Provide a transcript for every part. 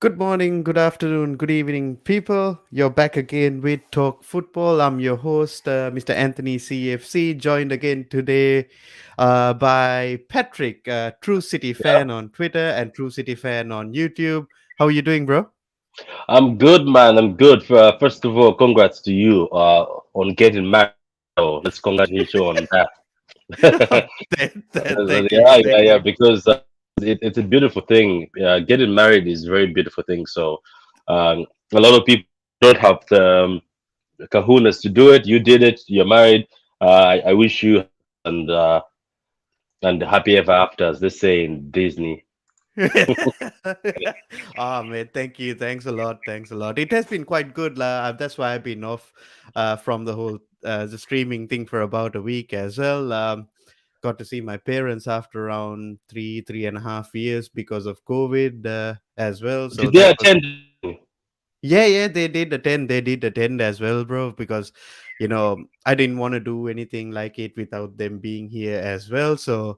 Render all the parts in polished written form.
Good morning, good afternoon, good evening, people. You're back again with Talk Football. I'm your host, Mr. Anthony CFC, joined again today by Patrick, True City Yeah, fan on Twitter and True City fan on YouTube. How are you doing, bro? I'm good, man. I'm good. First of all, congrats to you on getting married. So let's congratulate you on that. Thank you, Yeah, thank yeah, yeah. you. Because it's a beautiful thing. Getting married is a very beautiful thing. So a lot of people don't have the kahunas to do it. You did it. You're married. I wish you and happy ever after, as they say in Disney. Oh man, thank you. Thanks a lot. Thanks a lot. It has been quite good. That's why I've been off from the whole the streaming thing for about a week as well. Got to see my parents after around 3.5 years because of COVID as well. So Did they that was attend? yeah, they did attend. They did attend as well, bro, because I didn't want to do anything like it without them being here as well. So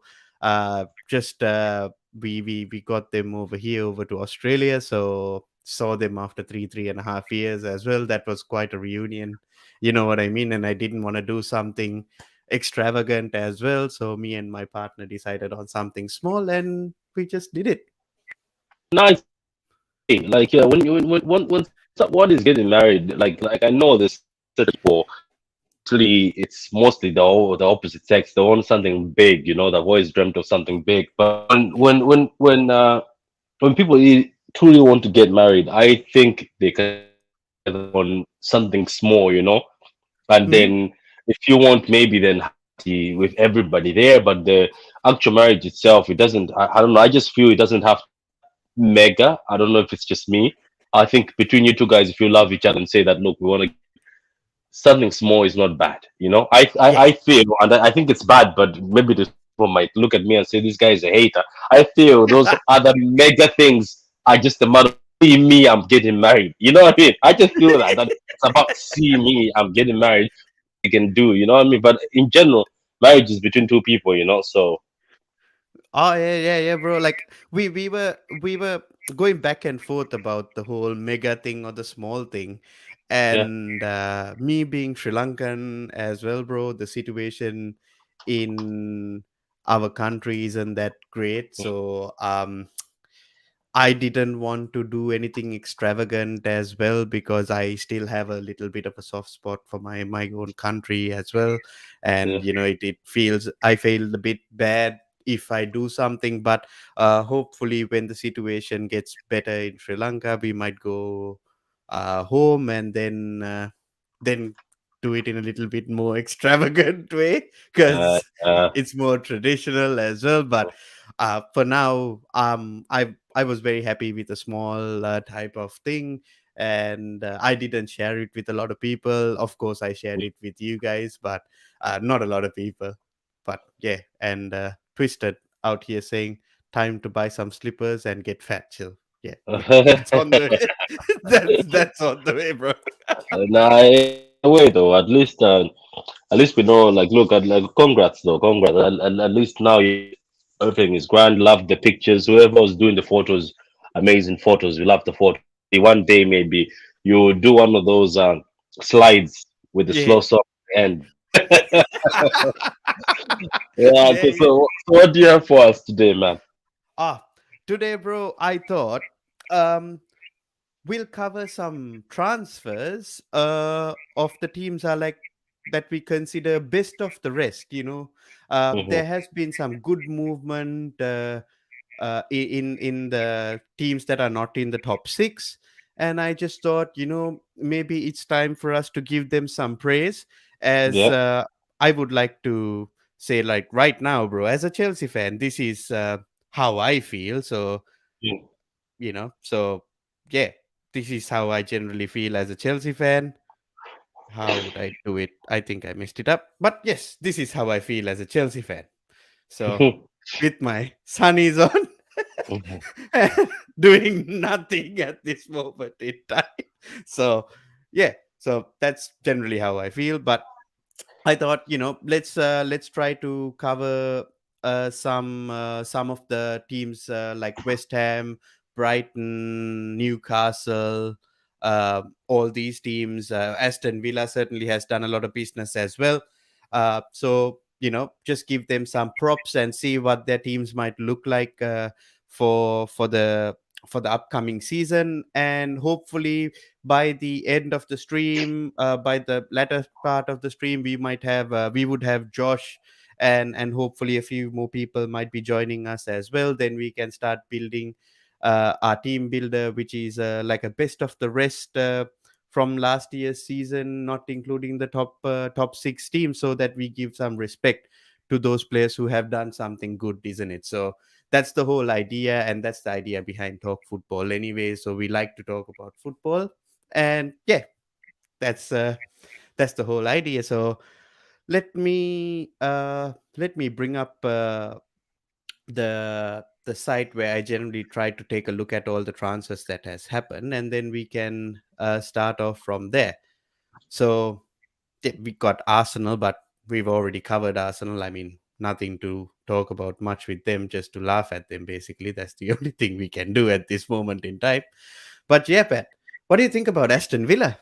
just we got them over here over to Australia. So saw them after 3.5 years as well. That was quite a reunion. You know what I mean? And I didn't want to do something extravagant as well. So me and my partner decided on something small and we just did it. Nice. Like when someone is getting married, like I know there's such people. Actually, it's mostly the opposite sex. They want something big, they've always dreamt of something big. But when people truly want to get married, I think they can on something small. And Hmm. then if you want, maybe then with everybody there, but the actual marriage itself, it doesn't. I don't know. I just feel it doesn't have mega. I don't know if it's just me. I think between you two guys, if you love each other and say that, look, we want to something small is not bad. Yeah. I feel, and I think it's bad, but maybe the people might look at me and say this guy is a hater. I feel those other mega things are just a matter of see me, I'm getting married. You know what I mean? I just feel that it's about see me, I'm getting married. You can do, you know what I mean? But in general, marriage is between two people. So Oh yeah, bro. Like we were going back and forth about the whole mega thing or the small thing, yeah, and me being Sri Lankan as well, bro. The situation in our country isn't that great, so I didn't want to do anything extravagant as well because I still have a little bit of a soft spot for my own country as well, yeah. and it feels I feel a bit bad if I do something, but hopefully when the situation gets better in Sri Lanka, we might go home and then do it in a little bit more extravagant way Uh, because uh, it's more traditional as well. But for now, I was very happy with a small type of thing, and I didn't share it with a lot of people. Of course, I shared it with you guys, but not a lot of people. But yeah, and Twisted out here saying, "Time to buy some slippers and get fat." Chill. Yeah, yeah, that's on the way. That's on the way, bro. nah, in a way though, at least we know. Like, look, like, congrats though, congrats. At least now everything is grand. Love the pictures. Whoever was doing the photos, amazing photos. We love the photo. One day maybe you do one of those slides with the Yeah, slow song end. Yeah. yeah, Okay. yeah. So what do you have for us today, man? Ah, today, bro, I thought um we'll cover some transfers of the teams are like that we consider best of the rest. Hmm. There has been some good movement in the teams that are not in the top six, and I just thought maybe it's time for us to give them some praise, as Yeah. I would like to say, like, right now, bro, as a Chelsea fan, this is how I feel. So Mm. so yeah, this is how I generally feel as a Chelsea fan. How would I do it? I think I messed it up, but yes, this is how I feel as a Chelsea fan. So with my sunnies on, doing nothing at this moment in time. So yeah, so that's generally how I feel. But I thought, let's try to cover some of the teams like West Ham, Brighton, Newcastle, all these teams. Aston Villa certainly has done a lot of business as well. So just give them some props and see what their teams might look like for the upcoming season, and hopefully by the end of the stream, by the latter part of the stream, we would have Josh, and hopefully a few more people might be joining us as well. Then we can start building our team builder, which is like a best of the rest from last year's season, not including the top six teams, so that we give some respect to those players who have done something good, isn't it? So that's the whole idea, and that's the idea behind Talk Football anyway. So we like to talk about football, and yeah, that's uh that's the whole idea. So let me bring up the site where I generally try to take a look at all the transfers that has happened, and then we can start off from there. So yeah, we got Arsenal, but we've already covered Arsenal. I mean, nothing to talk about much with them, just to laugh at them. Basically, that's the only thing we can do at this moment in time. But yeah, Pat, what do you think about Aston Villa?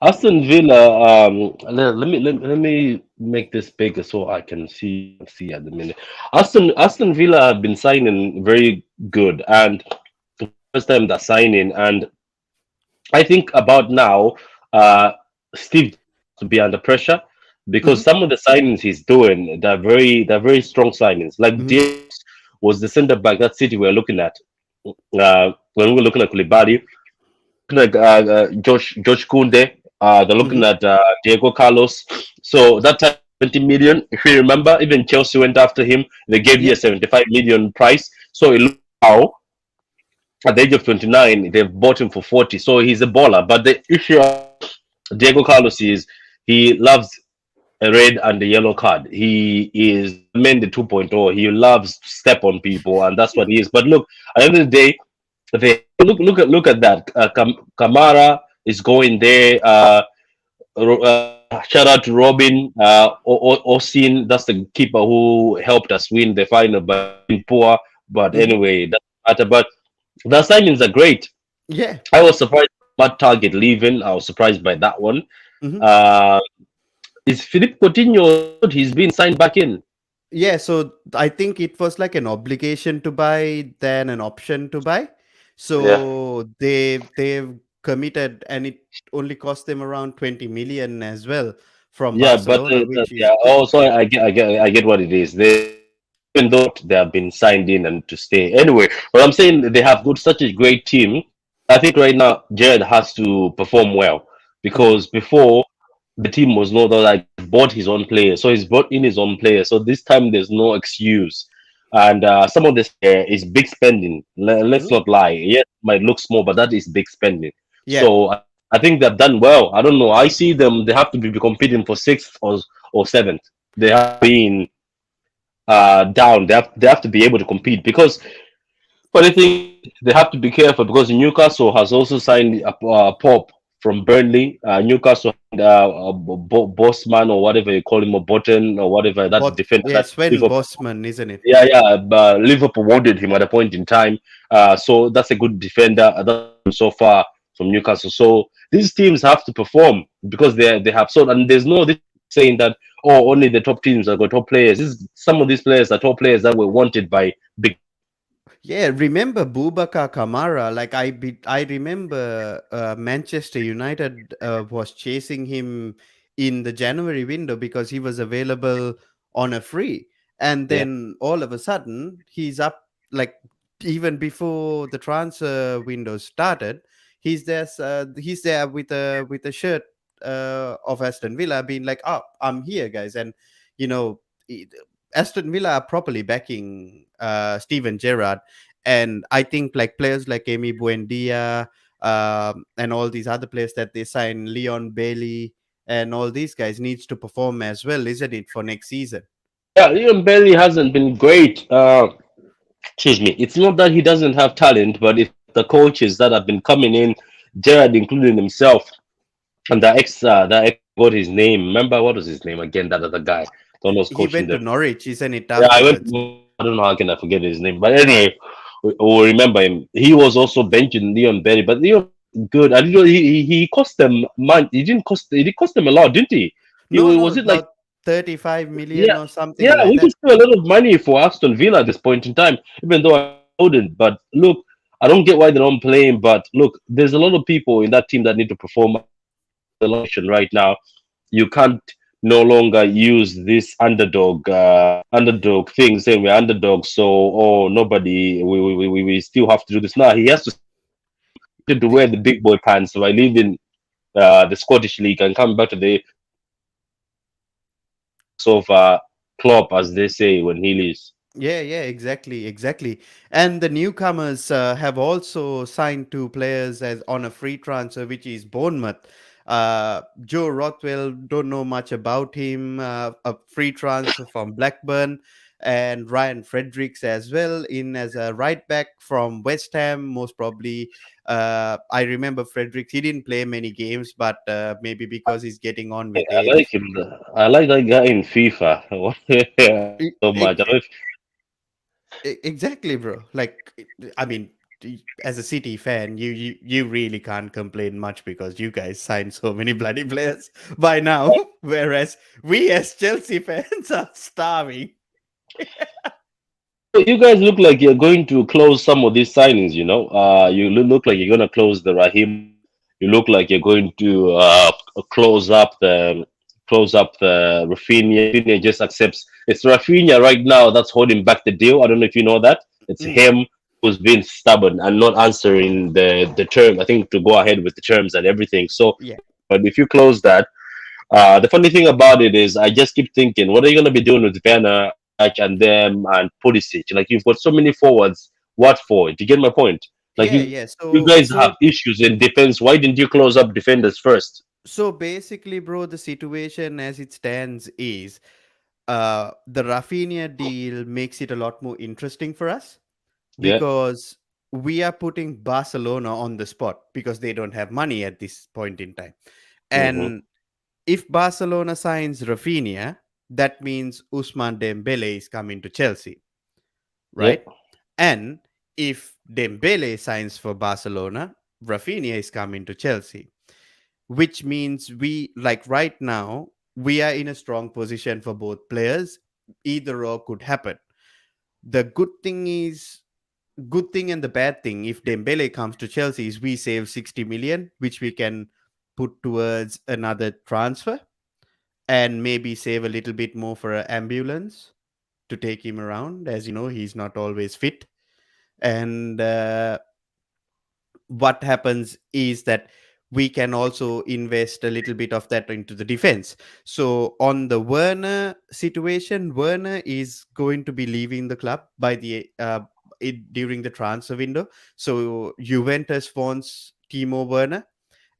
Aston Villa. Let me make this bigger so I can see at the minute. Aston Villa have been signing very good, and first time they're signing, and I think about now, uh, Steve to be under pressure because Hmm. some of the signings he's doing, they're very strong signings. Like Hmm. Diaz was the center back that City were looking at when we were looking at Koulibaly, looking at Josh Kunde. They're looking Hmm. at Diego Carlos. So that time 20 million, if you remember, even Chelsea went after him. They gave you a Yep. 75 million price. So it looks now at the age of 29, they've bought him for 40. So he's a baller. But the issue of Diego Carlos is he loves a red and a yellow card. He is Mendy 2.0. He loves to step on people, and that's what he is. But look, at the end of the day, they look at that. Kamara is going there. Shout out to Robin Osin. That's the keeper who helped us win the final, but been poor. But Hmm. anyway, doesn't matter. But the signings are great. Yeah. I was surprised about Target leaving. I was surprised by that one. Hmm. Uh, is Philippe Coutinho good? He's been signed back in. Yeah, so I think it was like an obligation to buy than an option to buy. Yeah. So they've committed, and it only cost them around 20 million as well from Yeah, but Barcelona, which is yeah. good. Also, I get what it is. They even though they have been signed in and to stay anyway. But I'm saying they have got such a great team. I think right now Jared has to perform well Hmm. because before the team was not like bought his own players, so he's brought in his own players. So this time there's no excuse, and some of this is big spending. Let's Hmm. not lie. Yes, it might look small, but that is big spending. Yeah. So I think they've done well. I don't know. I see them. They have to be competing for sixth or seventh. They have been down. They have to be able to compete because funny thing is they have to be careful because Newcastle has also signed Pop from Burnley. Newcastle Bossman or whatever you call him, or Botten or whatever that defender Yeah, that Sven Liverpool. Bosman, isn't it? Yeah, yeah. Liverpool wanted him at a point in time. So that's a good defender so far from Newcastle. So these teams have to perform because they have so, and there's no this saying that oh only the top teams have got top players. Some of these players are top players that were wanted by big. Yeah, remember Boubacar Kamara? Like I remember Manchester United was chasing him in the January window because he was available on a free, and Yeah, then all of a sudden he's up, like even before the transfer window started. He's there with a shirt of Aston Villa, being like, "Oh, I'm here, guys," and you know. Aston Villa are properly backing Steven Gerrard, and I think like players like Amy Buendia, and all these other players that they sign, Leon Bailey, and all these guys needs to perform as well, isn't it, for next season? yeah. Leon Bailey hasn't been great. Excuse me. It's not that he doesn't have talent, but it's the coaches that have been coming in, Gerard including himself, and the ex got his name. Remember what was his name again? That other guy. Don't know who's He coaching went to them. Norwich, isn't it, Yeah, I went. afterwards? I don't know how can I forget his name, but anyway, will remember him. He was also benching Leon Berry, but Leon good. I didn't know he cost them man. He didn't cost. He did cost them a lot, didn't he? He No, no, was it like about 35 million yeah, or something yeah, like which that. is still a lot of money for Aston Villa at this point in time. Even though I wouldn't, but look, I don't get why they don't play him. But look, there's a lot of people in that team that need to perform. I think the location right now, you can't no longer use this underdog thing saying we're underdogs. So oh nobody, we still have to do this. Now he has to step up his game. He needed to wear the big boy pants by leaving the Scottish League and coming back to the Premier League. Because of Klopp, as they say when he leaves. Yeah, yeah, exactly, exactly. And the newcomers have also signed two players as on a free transfer, which is Bournemouth. Joe Rothwell, don't know much about him. A free transfer from Blackburn, and Ryan Fredericks as well in as a right back from West Ham. Most probably, I remember Fredericks. He didn't play many games, but maybe because he's getting on with I like age. him. I like that guy in FIFA. So much. I don't know if Exactly, bro. Like, I mean, as a City fan, you really can't complain much because you guys signed so many bloody players by now, whereas we as Chelsea fans are starving. you guys look like you're going to close some of these signings. You look like you're going to close the Raheem. You look like you're going to close up the Rafinha. Rafinha just accepts it's Rafinha right now that's holding back the deal. I don't know if you know that. It's Mm, him who's been stubborn and not answering the term. I think to go ahead with the terms and everything. So, yeah, but if you close that. The funny thing about it is, I just keep thinking, what are you going to be doing with Werner, Ajax, and them, and Pulisic? Like, you've got so many forwards. What for? Do you get my point? Like, yeah, you, yeah. you So, guys have so, issues in defense. Why didn't you close up defenders first? so basically, bro, the situation as it stands is, the Rafinha deal makes it a lot more interesting for us Yeah. because we are putting Barcelona on the spot because they don't have money at this point in time. Mm-hmm. And if Barcelona signs Rafinha, that means Ousmane Dembele is coming to Chelsea, Yeah. right? And if Dembele signs for Barcelona, Rafinha is coming to Chelsea, which means we, like right now, we are in a strong position for both players. Either or could happen. The good thing and the bad thing if Dembele comes to Chelsea is we save 60 million, which we can put towards another transfer and maybe save a little bit more for an ambulance to take him around. As you know, he's not always fit. And what happens is that we can also invest a little bit of that into the defense. So on the Werner situation, Werner is going to be leaving the club by the during the transfer window. So Juventus wants Timo Werner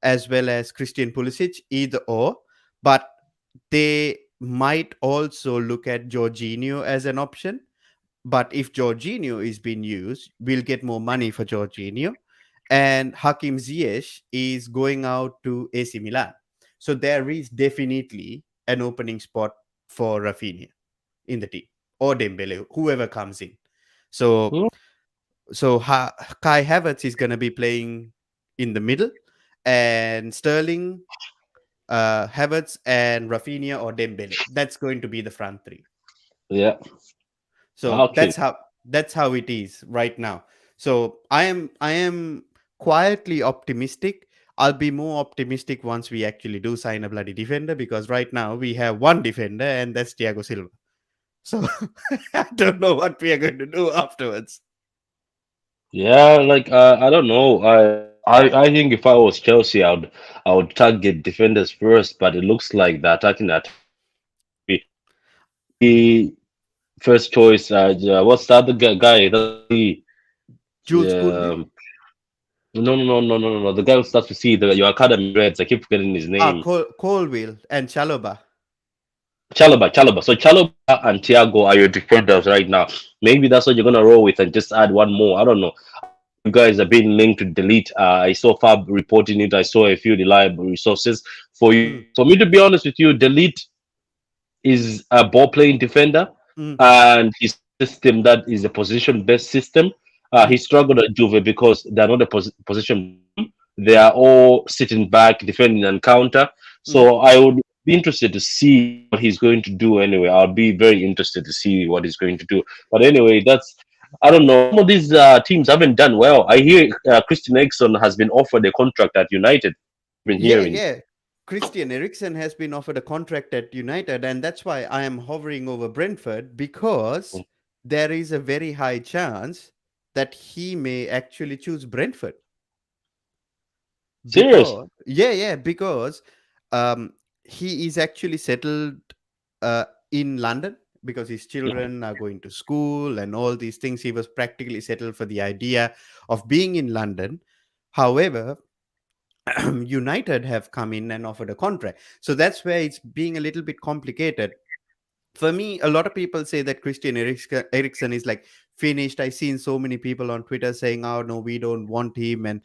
as well as Christian Pulisic, either or. But they might also look at Jorginho as an option. But if Jorginho is being used, we'll get more money for Jorginho. And Hakim Ziyech is going out to AC Milan. So there is definitely an opening spot for Rafinha in the team or Dembele, whoever comes in. So Hmm? Kai Havertz is going to be playing in the middle, and Sterling, Havertz, and Rafinha or Dembele. That's going to be the front three. Yeah. So Okay. that's how it is right now. So I am quietly optimistic. I'll be more optimistic once we actually do sign a bloody defender because right now we have one defender and that's Thiago Silva. So I don't know what we are going to do afterwards. Yeah, like I don't know. I think if I was Chelsea, I would target defenders first, but it looks like the attacking attackers maybe first choice. What's the other guy? That's with C. Jules Kunde. Um, no, no, no, no, no, no, no. The guy who starts with C. Your academy Reds. I keep forgetting his name. Colville and Chaloba. Chalobah. So Chalobah and Thiago are your defenders right now. Maybe that's what you're gonna roll with and just add one more. I don't know. I know you guys are being linked to delete. I saw Fab reporting it. I saw a few reliable resources for you. Mm, For me, to be honest with you, delete is a ball playing defender, mm, and his system that is a position based system. He Mm. struggled at Juve because they're not a possession team. They are all sitting back, defending and counter. Mhm. So I would be interested to see what he's going to do anyway. I'll be very interested to see what he's going to do. But anyway, that's I don't know. Some of these teams haven't done well. I hear Christian Eriksen has been offered a contract at United. Been Yeah, hearing. yeah. Christian Eriksen has been offered a contract at United, and that's why I am hovering over Brentford because there is a very high chance that he may actually choose Brentford. Seriously? Because because um he is actually settled in London because his Yeah. children are going to school and all these things. He was practically settled for the idea of being in London. However, United have come in and offered a contract. So that's where it's being a little bit complicated. For me, a lot of people say that Eriksen is like finished. I've seen so many people on Twitter saying, "Oh no, we don't want him." And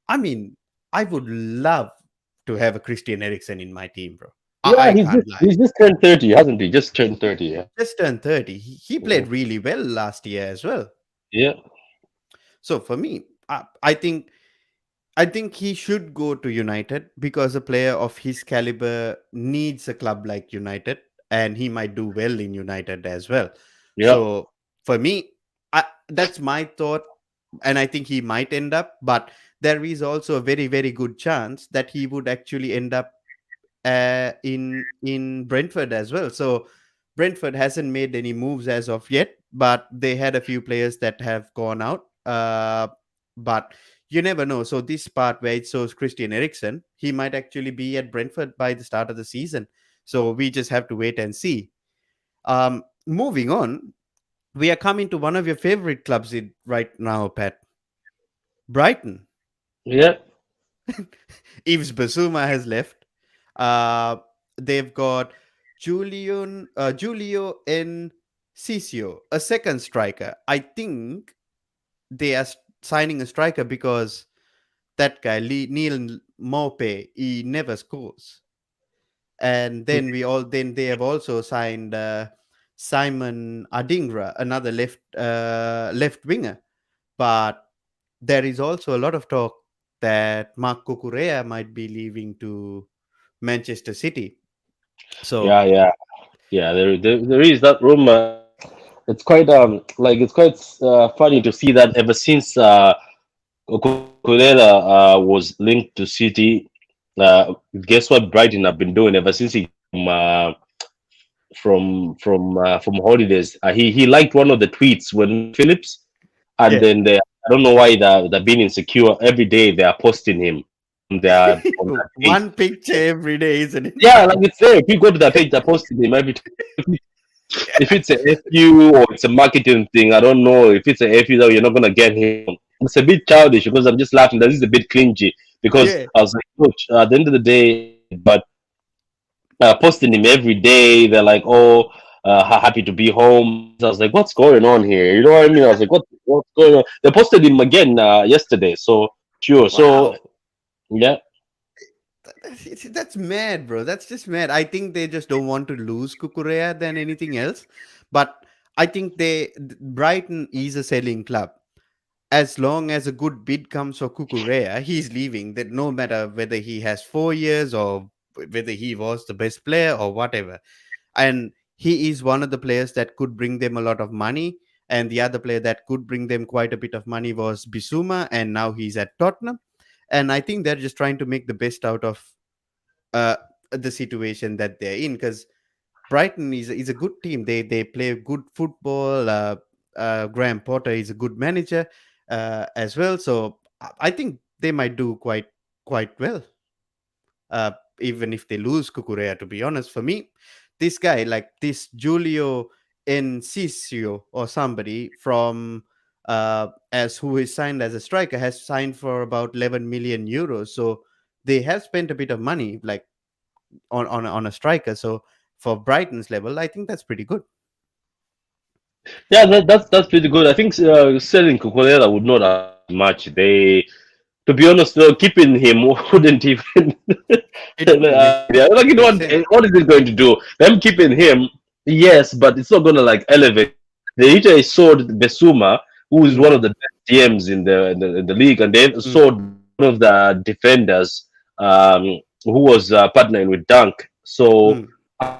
I mean, I would love to have a Christian Eriksen in my team, bro. Yeah, I can't lie. he's just turned 30, hasn't he? Just turned 30, yeah. Just turned 30. He played Mm. really well last year as well. Yeah. So for me, I think he should go to United because a player of his caliber needs a club like United, and he might do well in United as well. Yeah. So for me, that's my thought, and I think he might end up. But there is also a very very good chance that he would actually end up in Brentford as well. So Brentford hasn't made any moves as of yet, but they had a few players that have gone out. But you never know. So this part where it shows Christian Eriksen, he might actually be at Brentford by the start of the season. So we just have to wait and see. Moving on, we are coming to one of your favorite clubs right now, Pat. Brighton. Yeah. Yves Basuma has left. Uh, they've got Julio Enciso, a second striker. I think they are signing a striker because that guy Neil Mope he never scores. And then they have also signed Simon Adingra, another left winger. But there is also a lot of talk that Mark Cucurella might be leaving to Manchester City. So Yeah, yeah. Yeah, there is that rumor. It's quite it's quite funny to see that ever since Kulela was linked to City, guess what Brighton have been doing ever since he from holidays. He liked one of the tweets when Phillips, and yeah, then I don't know why they're being insecure. Every day they are posting him on that page. one picture every day, isn't it? Yeah, like it's there. If you go to that page, they're posting him every time. If it's a FU or it's a marketing thing, I don't know. If it's a FU, though, you're not gonna get him. It's a bit childish because I'm just laughing. This is a bit cringy because Yeah. I was like, coach, at the end of the day, but posting him every day, they're like, oh, happy to be home. So I was like, what's going on here? You know what I mean? I was like, what's going on? They posted him again yesterday. So sure. So Wow. yeah, That's mad, bro. That's just mad. I think they just don't want to lose Kukurea than anything else. But I think Brighton is a selling club. As long as a good bid comes for Kukurea, he's leaving. That no matter whether he has 4 years or whether he was the best player or whatever. And he is one of the players that could bring them a lot of money. And the other player that could bring them quite a bit of money was Bisuma, and now he's at Tottenham. And I think they're just trying to make the best out of uh, the situation that they're in because Brighton is a good team. They play good football. Graham Potter is a good manager as well. So I think they might do quite well, even if they lose Kukurea. To be honest, for me, this guy like this Julio Enciso or somebody from as who is signed as a striker has signed for about 11 million euros. So they have spent a bit of money like on a striker. So for Brighton's level, I think that's pretty good. yeah, that's pretty good. I think selling Cucurella would not affect much. To be honest, keeping him wouldn't even. It wouldn't make Yeah, like you know make sense. what is it going to do? Them keeping him, yes, but it's not gonna like elevate. They literally sold Besuma, who is one Mhm. of the best DMs in the league, and they Mm, saw one of the defenders who was partnering with Dunk. So mm, saw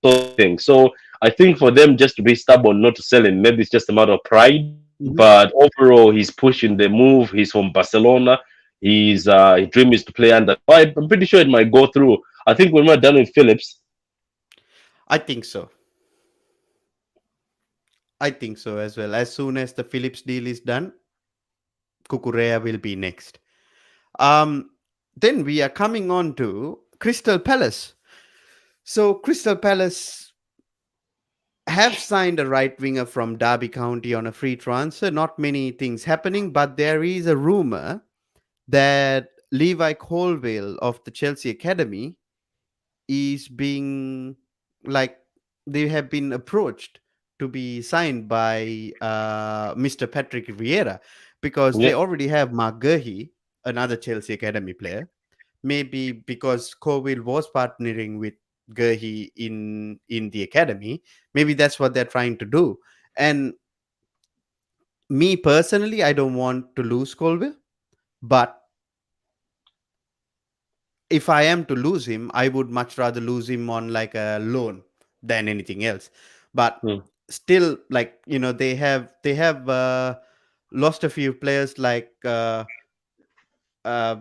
the thing. So I think for them just to be stubborn not to sell him, maybe it's just a matter of pride. mhm. But overall, he's pushing the move. He's from Barcelona. His dream is to play under. I'm pretty sure it might go through. I think when we're done with Phillips, I think so. I think so as well. As soon as the Philips deal is done, Kukurea will be next. Um, then we are coming on to Crystal Palace. So Crystal Palace have signed a right winger from Derby County on a free transfer. Not many things happening, but there is a rumor that Levi Colville of the Chelsea Academy is being like they have been approached to be signed by Mr. Patrick Vieira because they yeah, already have Mark Gurhey, another Chelsea Academy player. Maybe because Colville was partnering with Gurhey in the academy, maybe that's what they're trying to do. And me personally, I don't want to lose Colville, but if I am to lose him, I would much rather lose him on like a loan than anything else. But mm, still, like they have lost a few players like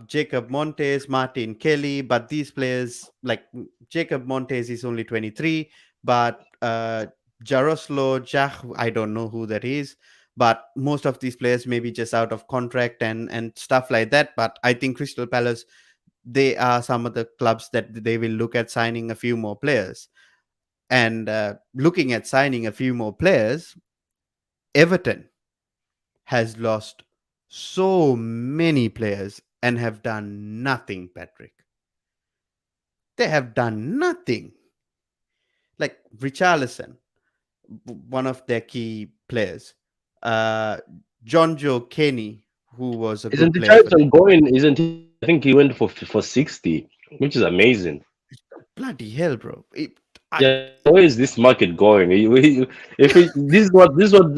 Jacob Montes, Martin Kelly, but these players like Jacob Montes is only 23, but Jaroslo Jah, I don't know who that is. But most of these players may be just out of contract and stuff like that. But I think Crystal Palace, they are some of the clubs that they will look at signing a few more players. And looking at signing a few more players, Everton has lost so many players and have done nothing, Patrick. They have done nothing. Like Richarlison, one of their key players, uh, John Joe Kenny, who was a isn't good the player for them. Charlton going? Isn't he? I think he went for 60, which is amazing. Bloody hell, bro! I Yeah, where is this market going? If this is what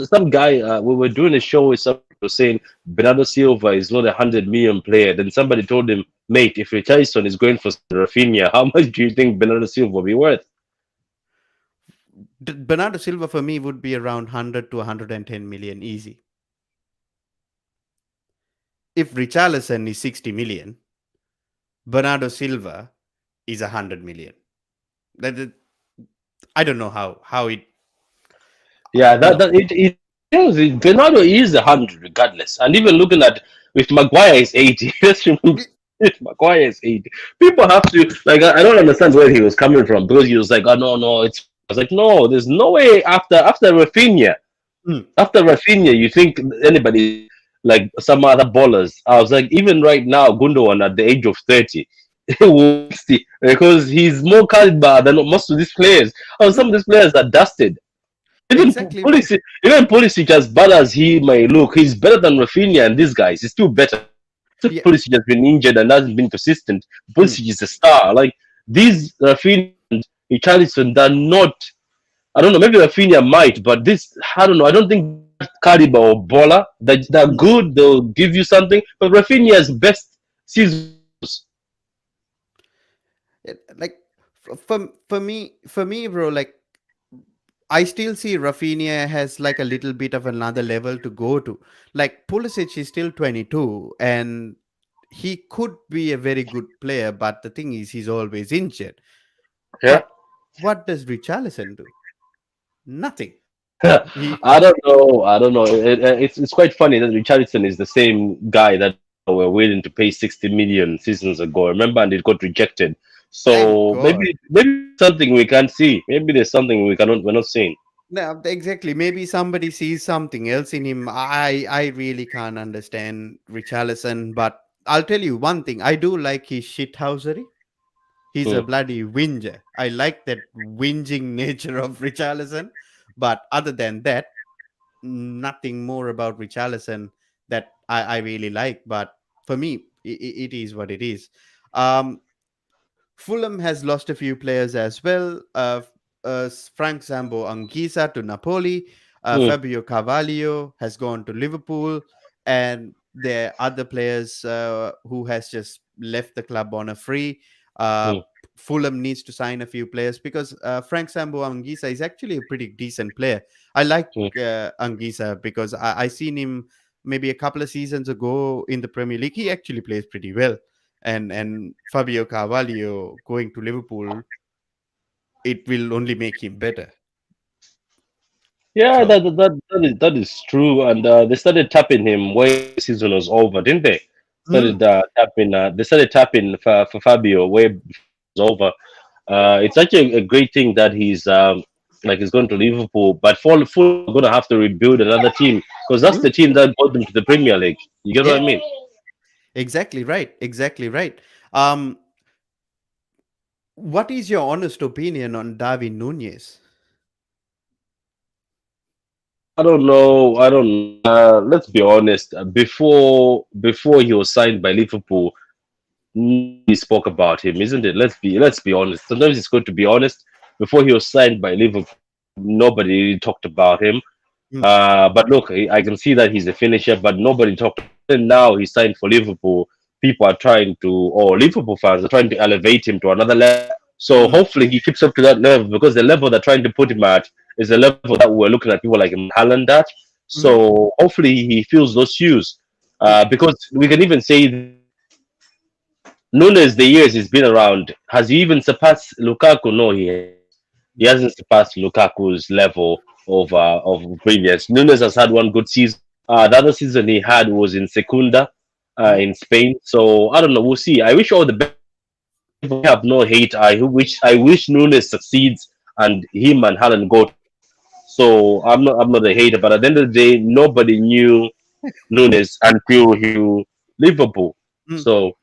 some guy we were doing a show with somebody was saying Bernardo Silva is not 100 million player. Then somebody told him, mate, if Richarlison is going for Rafinha, how much do you think Bernardo Silva will be worth? Bernardo Silva for me would be around 100 to 110 million easy. If Richarlison is 60 million, Bernardo Silva is 100 million. That I don't know how it Yeah, you that know that it tells you Bernardo is 100 regardless. And even looking at if Maguire is 80, let's remember if Maguire is 80, people have to like I don't understand where he was coming from because he was like, oh no, it's fine. I was like, no, there's no way Mm, after Rafinha, you think anybody's like some other ballers. I was like, even right now, Gundogan at the age of 30, will 60 because he's more caliber than most of these players. Oh, some mm, of these players are dusted. Even exactly, bro. Pulisic, even Pulisic, as bad as he may look, he's better than Rafinha and these guys. He's still better. If Yeah. Pulisic has been injured and hasn't been consistent, Mm, Pulisic is a star. Like these Rafinha and Richarlison, they're not. I don't know. Maybe Rafinha might, but this I don't know. I don't think they're that caliber or baller. They're mm. good. They'll give you something. But Rafinha's best season. Like for me, bro. Like I still see Rafinha has like a little bit of another level to go to. Like Pulisic is still 22, and he could be a very good player, but the thing is, he's always injured. Yeah. But what does Richarlison do? Nothing. He I don't know. I don't know. It's quite funny that Richardson is the same guy that we're willing to pay 60 million seasons ago. Remember, and it got rejected. thank So God. maybe something we can't see. Maybe there's something we're not seeing. No, exactly. Maybe somebody sees something else in him. I really can't understand Richarlison, but I'll tell you one thing. I do like his shithousery. He's a Hmm. bloody whinger. I like that whinging nature of Richarlison. But other than that, nothing more about Richarlison that I really like. But for me, it is what it is. Um, Fulham has lost a few players as well. Frank Zambo Anguissa to Napoli. mm, Fabio Carvalho has gone to Liverpool, and there are other players who has just left the club on a free. Uh, mm, Fulham needs to sign a few players because Frank Sambo Anguissa is actually a pretty decent player. I like mm. Anguissa because I seen him maybe a couple of seasons ago in the Premier League. He actually plays pretty well, and Fabio Carvalho going to Liverpool, it will only make him better. Yeah, So, that is true. And they started tapping him when the season was over, didn't they? mm, Started tapping. They started tapping for Fabio way before it was over. It's actually a great thing that he's going to Liverpool, but Fulham are going to have to rebuild another team because that's mm, the team that got them to the Premier League. You get what yeah, I mean? exactly right, exactly right. Um, what is your honest opinion on Darwin Nunez? I don't know. I don't know. Let's be honest. Before he was signed by Liverpool, nobody spoke about him, isn't it? Let's be honest. Sometimes it's good to be honest. Before he was signed by Liverpool, nobody really talked about him. Mm, But look, I can see that he's a finisher, but nobody talked. And now he's signed for Liverpool. People are trying to, or Liverpool fans are trying to elevate him to another level. So mm, hopefully he keeps up to that level because the level they're trying to put him at is the level that we're looking at people like Haaland at. mm, So hopefully he fills those shoes. mm, Because we can even say Nunes, the years he's been around, has he even surpassed Lukaku? No, he hasn't. He hasn't surpassed Lukaku's level of brilliance. Nunes has had one good season. The other season he had was in Secunda mm, in Spain. So I don't know. We'll see. I wish all the best. I have no hate. I wish Nunes succeeds and him and Haaland go. So I'm not a hater. But at the end of the day, nobody knew Nunes until he knew Liverpool. mm. So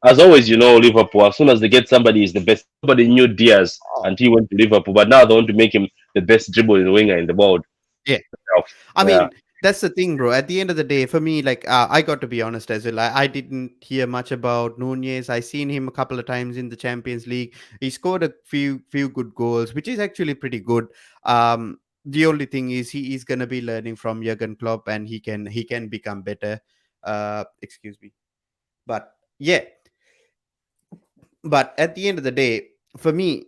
as always, Liverpool, as soon as they get somebody is the best. Nobody knew Diaz Oh, and he went to Liverpool, but now they want to make him the best dribbling winger in the world. yeah. I Yeah. mean, that's the thing, bro. At the end of the day, for me, like I got to be honest as well. I didn't hear much about Nunez. I seen him a couple of times in the Champions League. He scored a few good goals, which is actually pretty good. The only thing is he is gonna be learning from Jurgen Klopp, and he can become better. Excuse me, but yeah. But at the end of the day, for me,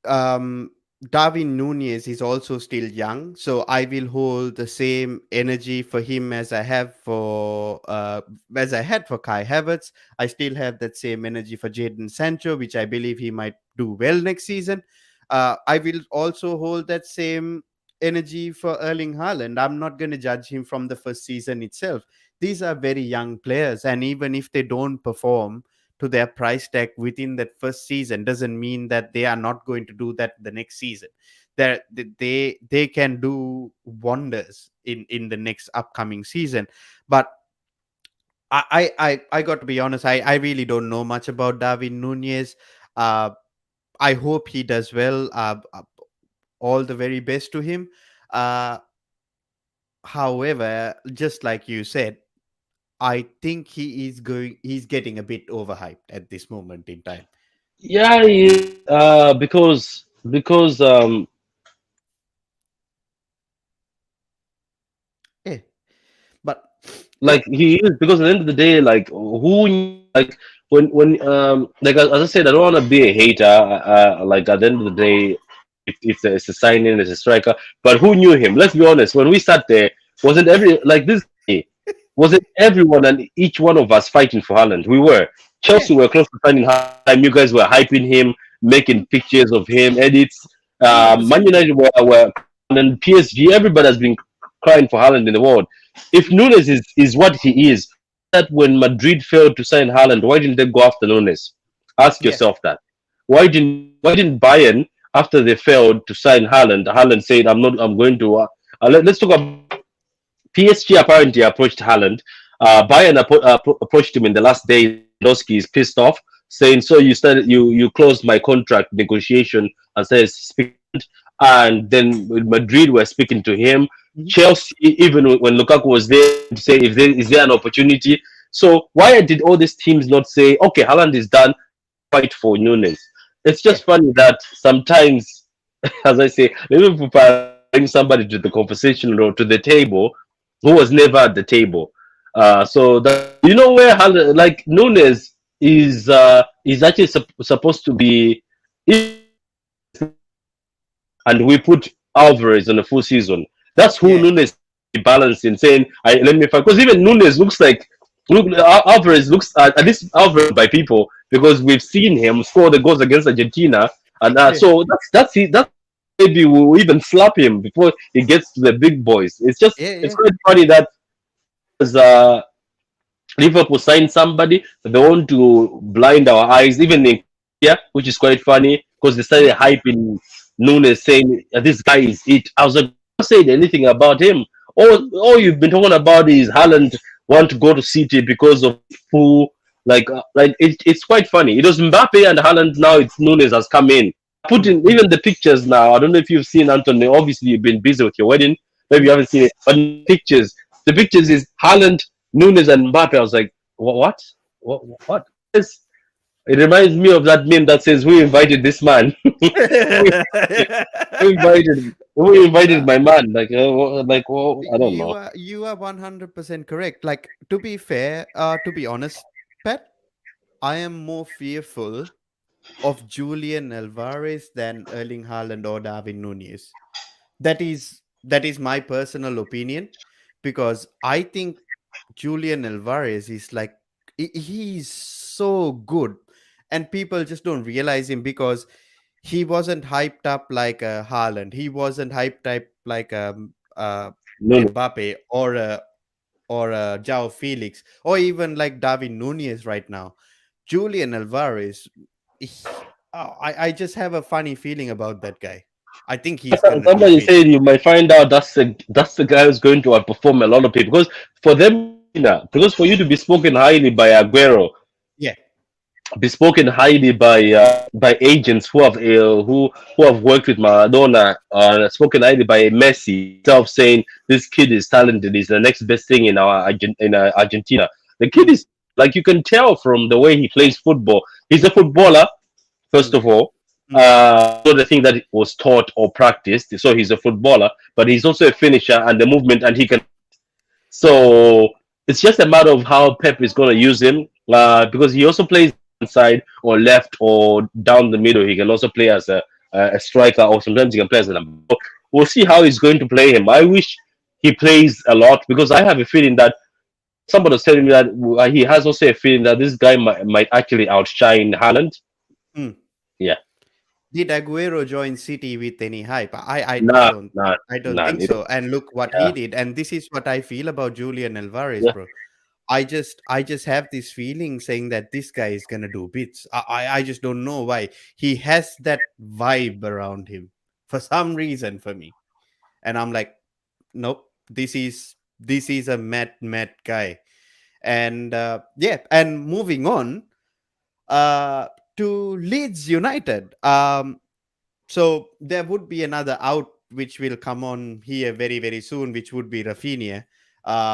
um, Darwin Nunez is also still young, so I will hold the same energy for him as I had for Kai Havertz. I still have that same energy for Jadon Sancho, which I believe he might do well next season. I will also hold that same energy for Erling Haaland. I'm not going to judge him from the first season itself. These are very young players, and even if they don't perform to their price tag within that first season doesn't mean that they are not going to do that the next season. They can do wonders in the next upcoming season. But I got to be honest, I really don't know much about Darwin Nunez. uh I hope he does well. All the very best to him. uh However, just like you said, I think he's getting a bit overhyped at this moment in time. Yeah, he is. Because Yeah, but yeah, like he is because at the end of the day, like like when as I said, I don't want to be a hater. Like at the end of the day, it's a signing, it's a striker. But who knew him? Let's be honest. When we sat there, wasn't every like this guy? Wasn't everyone and each one of us fighting for Haaland? We were. yeah. Chelsea were close to signing Haaland. You guys were hyping him, making pictures of him, edits. 100%. Man United were and then PSG. Everybody has been crying for Haaland in the world. If Nunes is what he is, that when Madrid failed to sign Haaland, why didn't they go after Nunes? Ask Yeah, yourself that. Why didn't Bayern after they failed to sign Haaland? Haaland said, "I'm not. I'm going to." Let's talk about PSG. Apparently approached Haaland. Bayern approached him in the last day. Lewandowski is pissed off, saying, "So you closed my contract negotiation and says speak." And then Madrid were speaking to him. mhm, Chelsea, even when Lukaku was there, to say if there is there an opportunity. So why did all these teams not say, okay, Haaland is done, fight for Nunes? It's yeah, just funny that sometimes, as I say, Liverpool fans bring somebody to the conversation or to the table who was never at the table. So that you know where like Nunes is actually supposed to be if and we put Alvarez on a full season. That's who Yeah, Nunes is balancing, saying, "I let me find." Because even Nunes looks like Alvarez looks at least Alvarez by people because we've seen him score the goals against Argentina, and yeah, so that's maybe we'll even slap him before he gets to the big boys. yeah, It's yeah, quite funny that as Liverpool signed somebody that they want to blind our eyes, even in Korea, which is quite funny because they started mhm, hyping Nunes saying this guy is it. I was like, not saying anything about him. All you've been talking about is Haaland want to go to City because of who it's quite funny. It was Mbappe and Haaland. Now it's Nunes has come in. Put mm, in even the pictures now. I don't know if you've seen Anthony. Obviously, you've been busy with your wedding. Maybe you mhm. haven't seen it. But in the pictures is Haaland, Nunes, and Mbappe. I was like, what? What? Yes. It reminds me of that meme that says, "Who invited this man? Who invited Uh, my man?" I don't you know. are 100% correct. Like, to be fair, to be honest, Pat, I am more fearful of Julian Alvarez than Erling Haaland or Darwin Nunez. That is my personal opinion, because I think Julian Alvarez is like, he's so good, and people just don't realize him because he wasn't hyped up like a Haaland. He wasn't hyped up like No, no. Mbappe or Jao Felix, or even like Darwin Nunez right now. Julian Alvarez, I just have a funny feeling about that guy. I think he's gonna do Somebody bits. said you might find out that's the guy who's going to outperform a lot of people because for them, because for you to be spoken highly by Aguero, Yeah. be spoken highly by agents who have worked with Maradona, spoken highly by Messi himself, saying this kid is talented, he's the next best thing in Argentina. The kid Mm, is like you can tell from the way he plays football. He's a footballer first mm, of all. mm. Not the thing that it was taught or practiced. So he's a footballer, but he's also a finisher and the movement, and he can. Yeah. So it's just a matter of how Pep is going to use him because he also plays side or left or down the middle. He can also play as a striker, or sometimes he can play as a number. So we'll see how he's going to play him. I wish he plays a lot because I have a feeling that somebody was telling me that he has also a feeling that this guy might actually outshine Haaland. Mm. Yeah, Did Aguero join City with any hype? nah, nah, I don't nah. think so. And look what he Yeah, did. And this is what I feel about Julian Alvarez, yeah. bro. I just have this feeling saying that this guy is gonna do bits. I just don't know why. He has that vibe around him for some reason for me. And I'm like, nope, this is a mad guy. And yeah, and moving on uh to Leeds United. So there would be another out which will come on here very very soon, which would be Rafinha.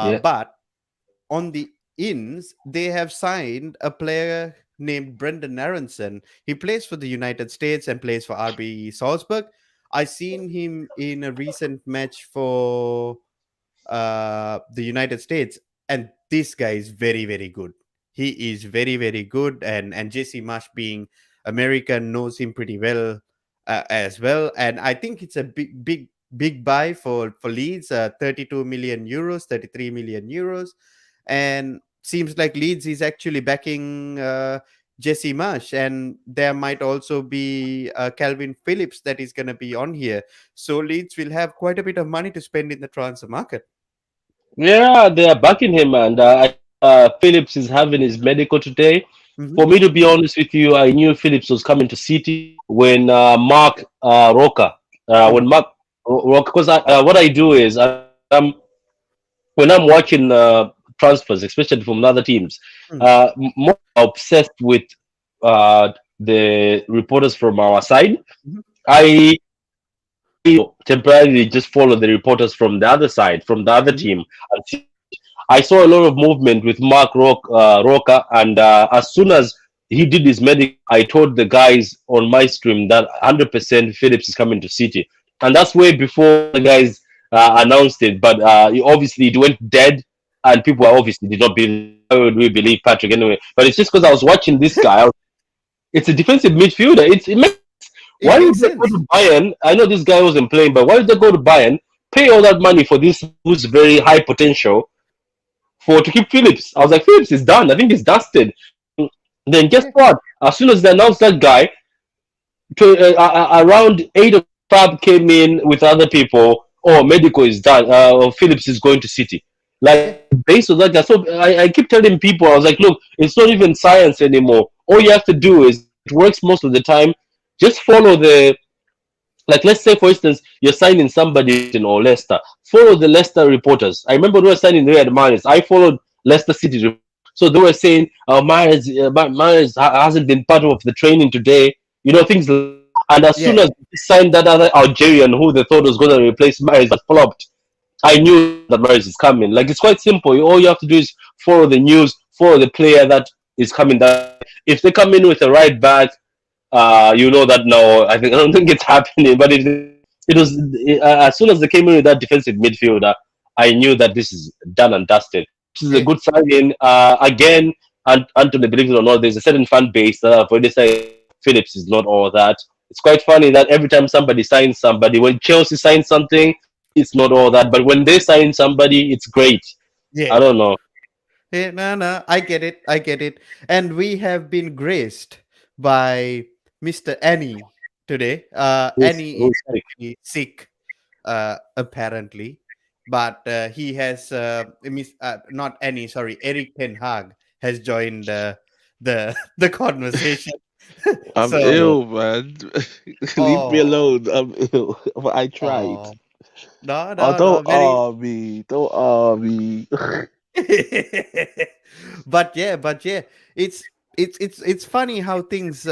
Yeah. But on the ins, they have signed a player named Brendan Aronson. He plays for the United States and plays for RB Salzburg. I seen him in a recent match for the United States, and this guy is very very good. He is very very good, and Jesse Marsh being American knows him pretty well as well. And I think it's a big buy for Leeds. 32 million euros, 33 million euros, and seems like Leeds is actually backing Jesse Marsh, and there might also be Calvin Phillips that is going to be on here. So Leeds will have quite a bit of money to spend in the transfer market. Yeah, they are backing him, and Phillips is having his medical today. Mhm. For me to be honest with you, I knew Phillips was coming to City when Mark Roca, Mm, when Mark Roca, because what I do is when I'm watching transfers, especially from other teams, mm, more obsessed with the reporters from our side. mhm, I temporarily just follow the reporters from the other side, from the other mhm. team, and I saw a lot of movement with Roca, and as soon as he did his medical, I told the guys on my stream that 100% Phillips is coming to City. and that's way before the guys announced it. But obviously it went dead, and people obviously did not believe. Why would we believe Patrick anyway? But it's just because I was watching this guy. It's a defensive midfielder. It makes sense. It Why would makes they go sense. to Bayern? I know this guy wasn't playing, but why would they go to Bayern, pay all that money for this who's very high potential for to keep Phillips? I was like, Phillips is done. I think he's dusted. Then guess Yeah, what? As soon as they announced that guy, around 8 o'clock came in with other people. Oh, medical is done. Phillips is going to City. yeah, Like based on that guy. So I keep telling people, I was like, look, it's not even science anymore. All you have to do is it works most of the time. Just follow the like. Let's say for instance, you're signing somebody in or Leicester. Follow the Leicester reporters. I remember when we were signing Riyad Mahrez. I followed Leicester City. So they were saying, Mahrez hasn't been part of the training today. You know things like that. And as yeah, soon as they signed that other Algerian who they thought was going to replace Mahrez that flopped, I knew that Mahrez is coming. Like it's quite simple. All you have to do is follow the news, follow the player that is coming. That if they come in with a right back, you know that no, I don't think it's happening. But if it was as soon as they came in with that defensive midfielder, I knew that this is done and dusted. This is a yeah, good signing. Again, and Anthony, believe it or not, there's a certain fan base that have already said Phillips is not all that. It's quite funny that every time somebody signs somebody, when Chelsea signs something, it's not all that. But when they sign somebody, it's great. I yeah. don't know. Yeah, no, no, I get it. I get it. And we have been graced by Mr. Annie today. Annie is Who's sick? actually sick, apparently, but he has not Annie, sorry, Eric Ten Hag has joined the the conversation. I'm So, Mm. ill, man. Leave me oh, alone. I'm ill. But I tried. oh, no, Oh, no, don't no, very. me. Don't me. But yeah, it's funny how things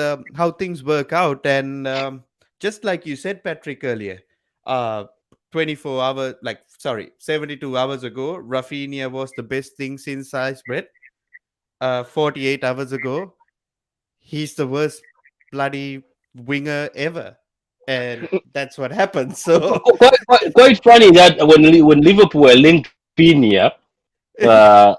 work out, and just like you said, Patrick, earlier, uh 24 hours, like, sorry, 72 hours ago, Rafinha was the best thing since sliced bread. 48 hours ago, he's the worst bloody winger ever, and that's what happened. So Quite funny that when Liverpool were linked to Rafinha,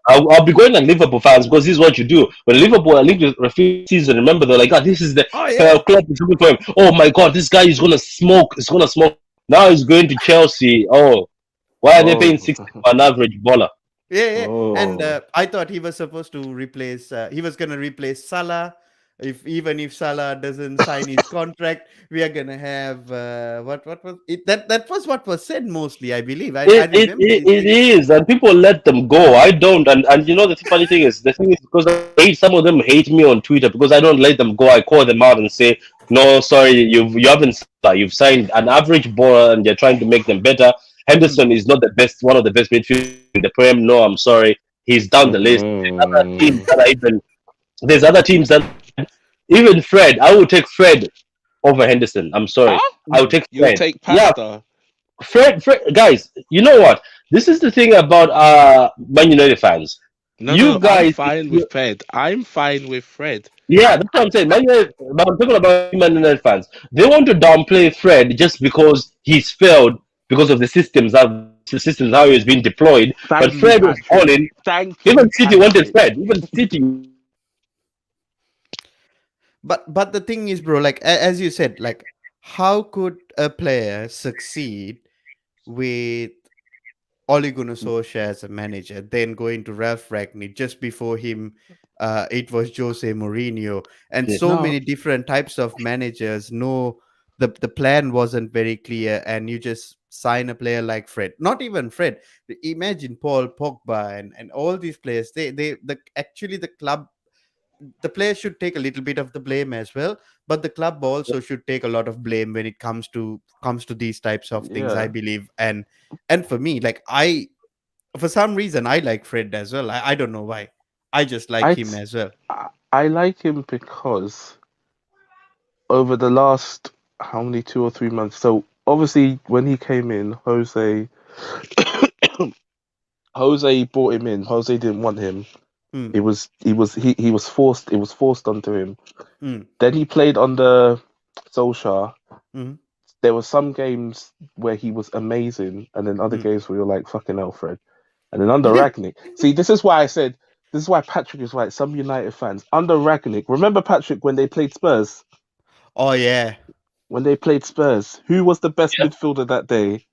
I'll be going at Liverpool fans because this is what you do. When Liverpool are linked with Rafinha season, remember they're like, this is the oh yeah, club is looking for him. Oh my God, this guy is gonna smoke. He's gonna smoke. Now he's going to Chelsea. Oh, why are they paying Oh. 60 for an average baller? yeah, yeah. And Oh. I thought he was supposed to replace. He was gonna replace Salah. If even if Salah doesn't sign his contract, we are gonna have what was it? That was what was said mostly. I believe. I remember he It saying, is, and people let them go. I don't, and you know the funny thing is, the thing is because I hate some of them hate me on Twitter because I don't let them go. I call them out and say, no, sorry, you haven't signed that. You've signed an average baller, and you're trying to make them better. "Hmm, Henderson is not the best, one of the best midfielders in the Prem. No, I'm sorry, he's down the list. Other teams Mm-mm. that are even there's other teams that even Fred. I would take Fred over Henderson. I'm sorry, Huh? I would hmm, take You'll Fred. take Yeah, pasta. Fred, guys, you know what? This is the thing about Man United fans. No, You no, I'm guys, fine with Fred. I'm fine with Fred. yeah, that's what I'm saying. Man United, but I'm talking about Man United fans. They want to downplay Fred just because he's failed because of the systems how he's been deployed. Thank But you, Fred was Patrick. balling. Thank you, Even City wanted Patrick. Fred. Even City. but the thing is, bro, like as you said, like how could a player succeed with Ole Gunnar Solskjaer as a manager, then going to Ralph Ragnick just before him. It was Jose Mourinho, and Yeah. so No, many different types of managers. No, the plan wasn't very clear, and you just sign a player like Fred. Not even Fred. Imagine Paul Pogba and all these players. Actually the club, the players should take a little bit of the blame as well, but the club also should take a lot of blame when it comes to these types of things, I yeah. believe. And for me, like, I for some reason I like Fred as well. I don't know why. I just like I, him t- as well. I like him because over the last how many 2 or 3 months. So obviously when he came in, Jose brought him in. Jose didn't want him. Mm, He was forced. It was forced onto him. mm, Then he played under Solskjaer. mm, there were some games where he was amazing, and then other Mm. games where you're like, fucking hell, Fred. And then under Ragnick, see, this is why I said, this is why Patrick is right. Some United fans under Ragnick, remember Patrick when they played Spurs? Oh yeah, When they played Spurs, who was the best Yeah. midfielder that day?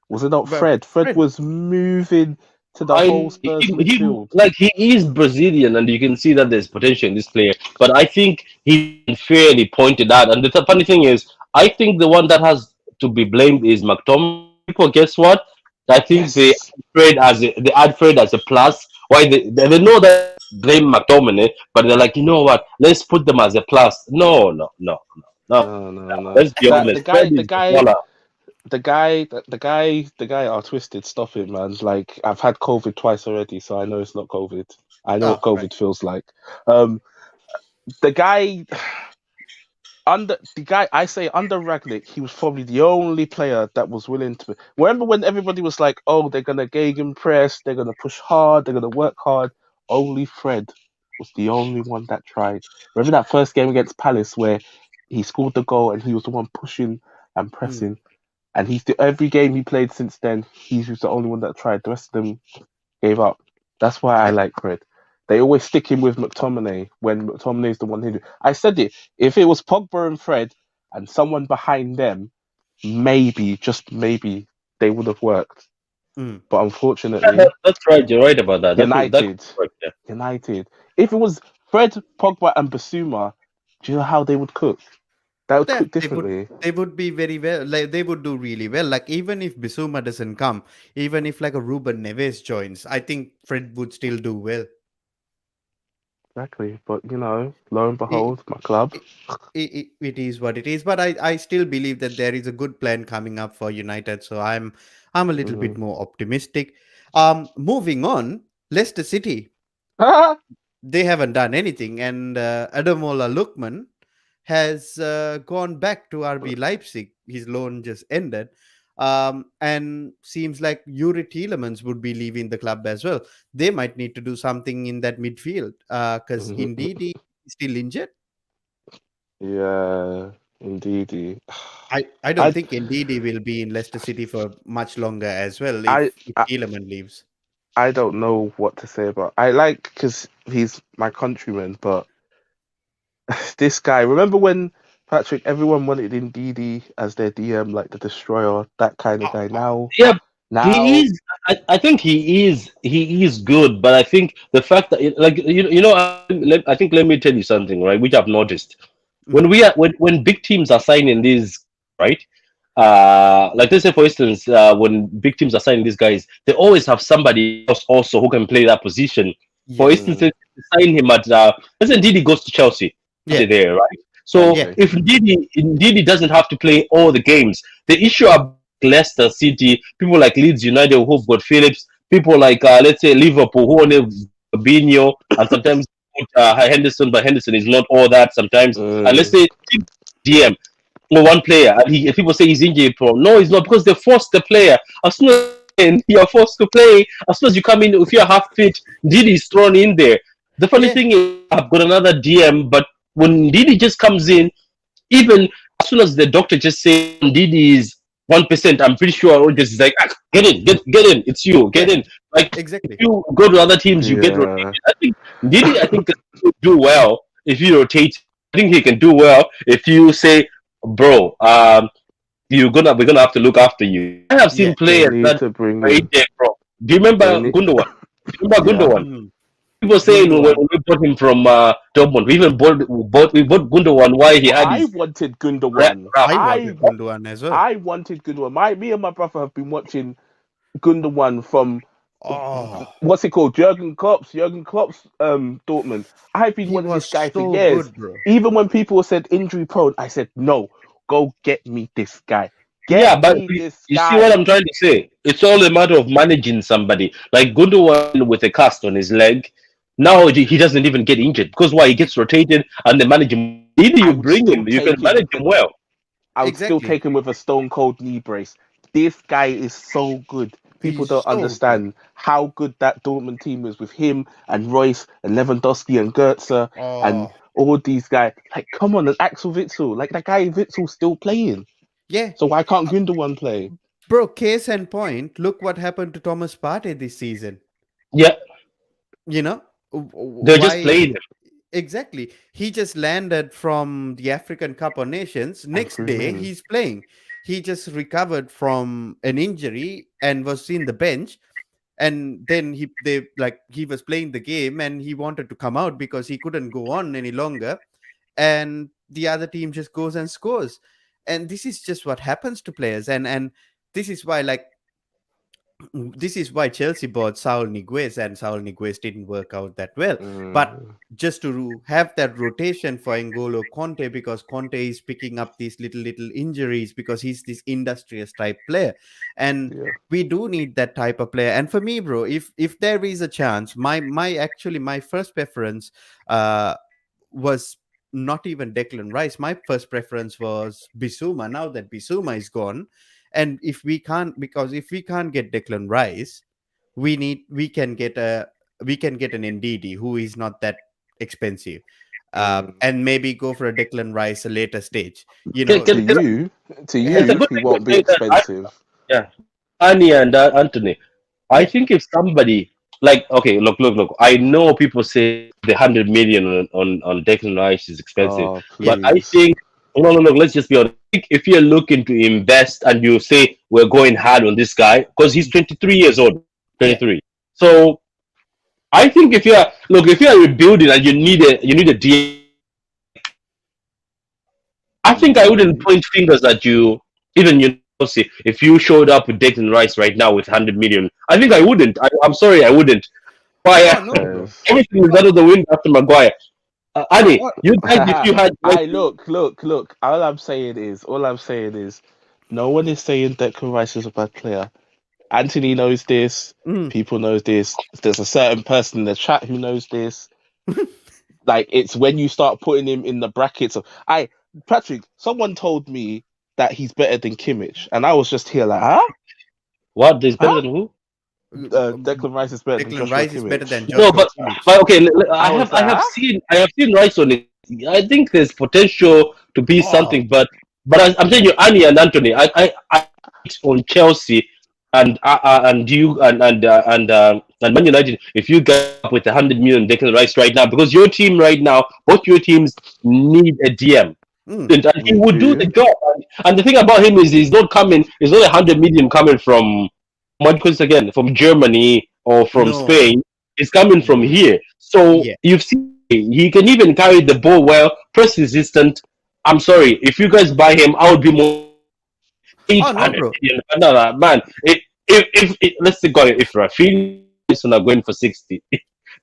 Was it not but Fred? Fred Fred. was moving to the whole I Spurs he midfield. like he is Brazilian, and you can see that there's potential in this player. But I think he's unfairly pointed out. And the funny thing is, I think the one that has to be blamed is McTominay. People, guess what? I think Yes. they add Fred as a plus. Why they know that blame McTominay, but they're like, you know what? Let's put them as a plus. No, no, no, no, no. No, no, no. Let's be That the honest. Fred guy, the is the guy, baller. the guy are twisted. Stop it, man. Like I've had COVID twice already, so I know it's not COVID. I know what Oh right. COVID feels like. Um, the guy I say under Ragnick, he was probably the only player that was willing to. Remember when everybody was like, "Oh, they're gonna gegen press, they're gonna push hard, they're gonna work hard." Only Fred was the only one that tried. Remember that first game against Palace where he scored the goal and he was the one pushing and Mm. pressing. And every game he played since then, he's just the only one that tried. The rest of them gave up. That's why I I like Fred. They always stick him with McTominay when McTominay's the one who. I said it. If it was Pogba and Fred and someone behind them, maybe, just maybe, they would have worked. mm. But Yeah, unfortunately, that's right. You're right about that. That could United, work. Yeah. United. If it was Fred, Pogba, and Basuma, do you know how they would cook? They would Yeah, cook differently. they would be very well. Like they would do really well. Like even if Bissouma doesn't come, even if like a Ruben Neves joins, I think Fred would still do well. Exactly. But lo and It, behold, my club. it is what it is. But I still believe that there is a good plan coming up for United. So I'm a little bit Mhm. more optimistic. Moving on, Leicester City. They haven't done anything, and Ademola Lookman has gone back to RB Leipzig. His loan just ended. And seems like Yuri Tielemans would be leaving the club as well. They might need to do something in that midfield because indeed he's still injured. Yeah, indeedy. I don't I, think Ndidi will be in Leicester City for much longer as well I, if I, Tielemans leaves. I don't know what to say about. I like because he's my countryman, but this guy. Remember when Patrick? Everyone wanted Ndidi as their DM, like the destroyer, that kind of Oh, guy. oh, Yeah, he Now, is. I think he is good, but I think the fact that like I think let me tell you something, right? Which I've noticed mm, when big teams are signing these, right? Like let's say for instance, when big teams are signing these guys, they always have somebody else also who can play that position. For instance, yes. mm, if they sign him at let's say Ndidi goes to Chelsea, Yeah. there, right? So Yeah. exactly. if Ndidi doesn't have to play all the games, the issue about Leicester City, people like Leeds United who've got Phillips, people like let's say Liverpool who only have Fabinho and sometimes Henderson, but Henderson is not all that sometimes. And let's Mm, say DM or one player, and people say he's injury prone. No, he's not because they force the player. As soon as you're forced to play, as soon as you come in, if you're half fit, Didi is thrown in there. The funny Yeah. thing is, I've got another DM, but when Didi just comes in, even as soon as the doctor just says Didi is 1%, I'm pretty sure Rodgers is like, "Ah, get in, get in, it's you, get Yeah. in." Like if Exactly. you go to other teams, you get yeah, rotated. I think Didi, I think can do well if you rotate. I think he can do well if you say, "Bro, we're gonna have to look after you." I have Yeah. seen they players need that to bring right in. there, bro. Do you They remember need. Gundogan? Do you remember Yeah, Gundogan? Mhm. People saying when Gundogan. we bought him from Dortmund, we even bought Gundogan why he but had I his wanted rap. Gundogan. rap. I I wanted Gundogan as well. I wanted Gundogan. Me and my brother have been watching Gundogan from Oh, what's it called? Jurgen Klopp's Dortmund. I've been he wanting was this guy for so years. good, bro. Even when people said injury prone, I said no. Go get me this guy. Get Yeah, but me this you see what guy. I'm trying to say? It's all a matter of managing somebody. Like Gundogan with a cast on his leg. Now he doesn't even get injured because why he gets rotated and they manage him. Either I you would bring still him, you can take him manage with him a well. I would still Exactly. take him with a stone cold knee brace. This guy is so good. People He's don't so good. understand how good that Dortmund team is with him and Royce and Lewandowski and Goetze and Oh, all these guys. Like, come on, and Axel Witsel. Like, that guy Witzel's still playing. Yeah, So why can't Gundogan play? bro. Case and point. Look what happened to Thomas Partey this season. Yeah, You know they're just why? playing him. Exactly. He just landed from the African Cup of Nations. And Next threw him day, in. he's playing. He just recovered from an injury and was in the bench. And then he was playing the game and he wanted to come out because he couldn't go on any longer. And the other team just goes and scores. And this is just what happens to players. And this is why this is why Chelsea bought Saul Niguez, and Saul Niguez didn't work out that well. But Mm, just to have that rotation for N'Golo Conte, because Conte is picking up these little injuries because he's this industrious type player, and yeah. we do need that type of player. And for me, bro, if there is a chance, my first preference was not even Declan Rice. My first preference was Bissouma. Now that Bissouma is gone, and if we can't get Declan Rice, we can get an NDD who is not that expensive, Mm. and maybe go for a Declan Rice a later stage. You Can, know, To can, can, you, to it's a and you, good he thing to won't be say that. expensive. Yeah, Annie and Anthony. I yeah, think if somebody like, okay, look. I know people say the 100 million on Declan Rice is expensive, Oh, yeah, but I please. think no, no, no. Let's just be honest. I think if you're looking to invest and you say we're going hard on this guy because he's mm, 23 years old, yeah, 23. So I think if you're rebuilding and you need a DM, I think I wouldn't Mm. point fingers at you. Even Chelsea, if you showed up with Declan Rice right now with 100 million, I think I mm. wouldn't. I'm sorry, I wouldn't. Why? Oh no, bro. Yes. Everything is Oh, out of the wind after Maguire. Annie, oh, you guys, if you had I look. All I'm saying is, no one is saying Declan Rice is a bad player. Anthony knows this. mm. People knows this. There's a certain person in the chat who knows this. Like it's when you start putting him in the brackets of Patrick. Someone told me that he's better than Kimmich, and I was just here like, huh, what is better huh? than who? Declan Rice is better than Declan Joshua Rice is better Kimmich. than No, Joshua but Kimmich. okay. I was like, huh? I have seen Rice on it. I think there's potential to be Oh something, but I'm telling you, Annie and Anthony, I on Chelsea and you and Man United, if you get up with 100 million Declan Rice right now, because your team right now, both your teams need a DM. mm. And he We would do the do. job. And the thing about him is he's not coming. It's not 100 million coming from what goes again from Germany or from No. Spain. It's coming from Mm. here. So Yeah. you've seen he can even carry the ball well, press resistant. I'm sorry if you guys buy him, I would be more than happy. Eight Oh no, hundred bro. million, no, man. If let's say God, if Rafinha is not going for 60,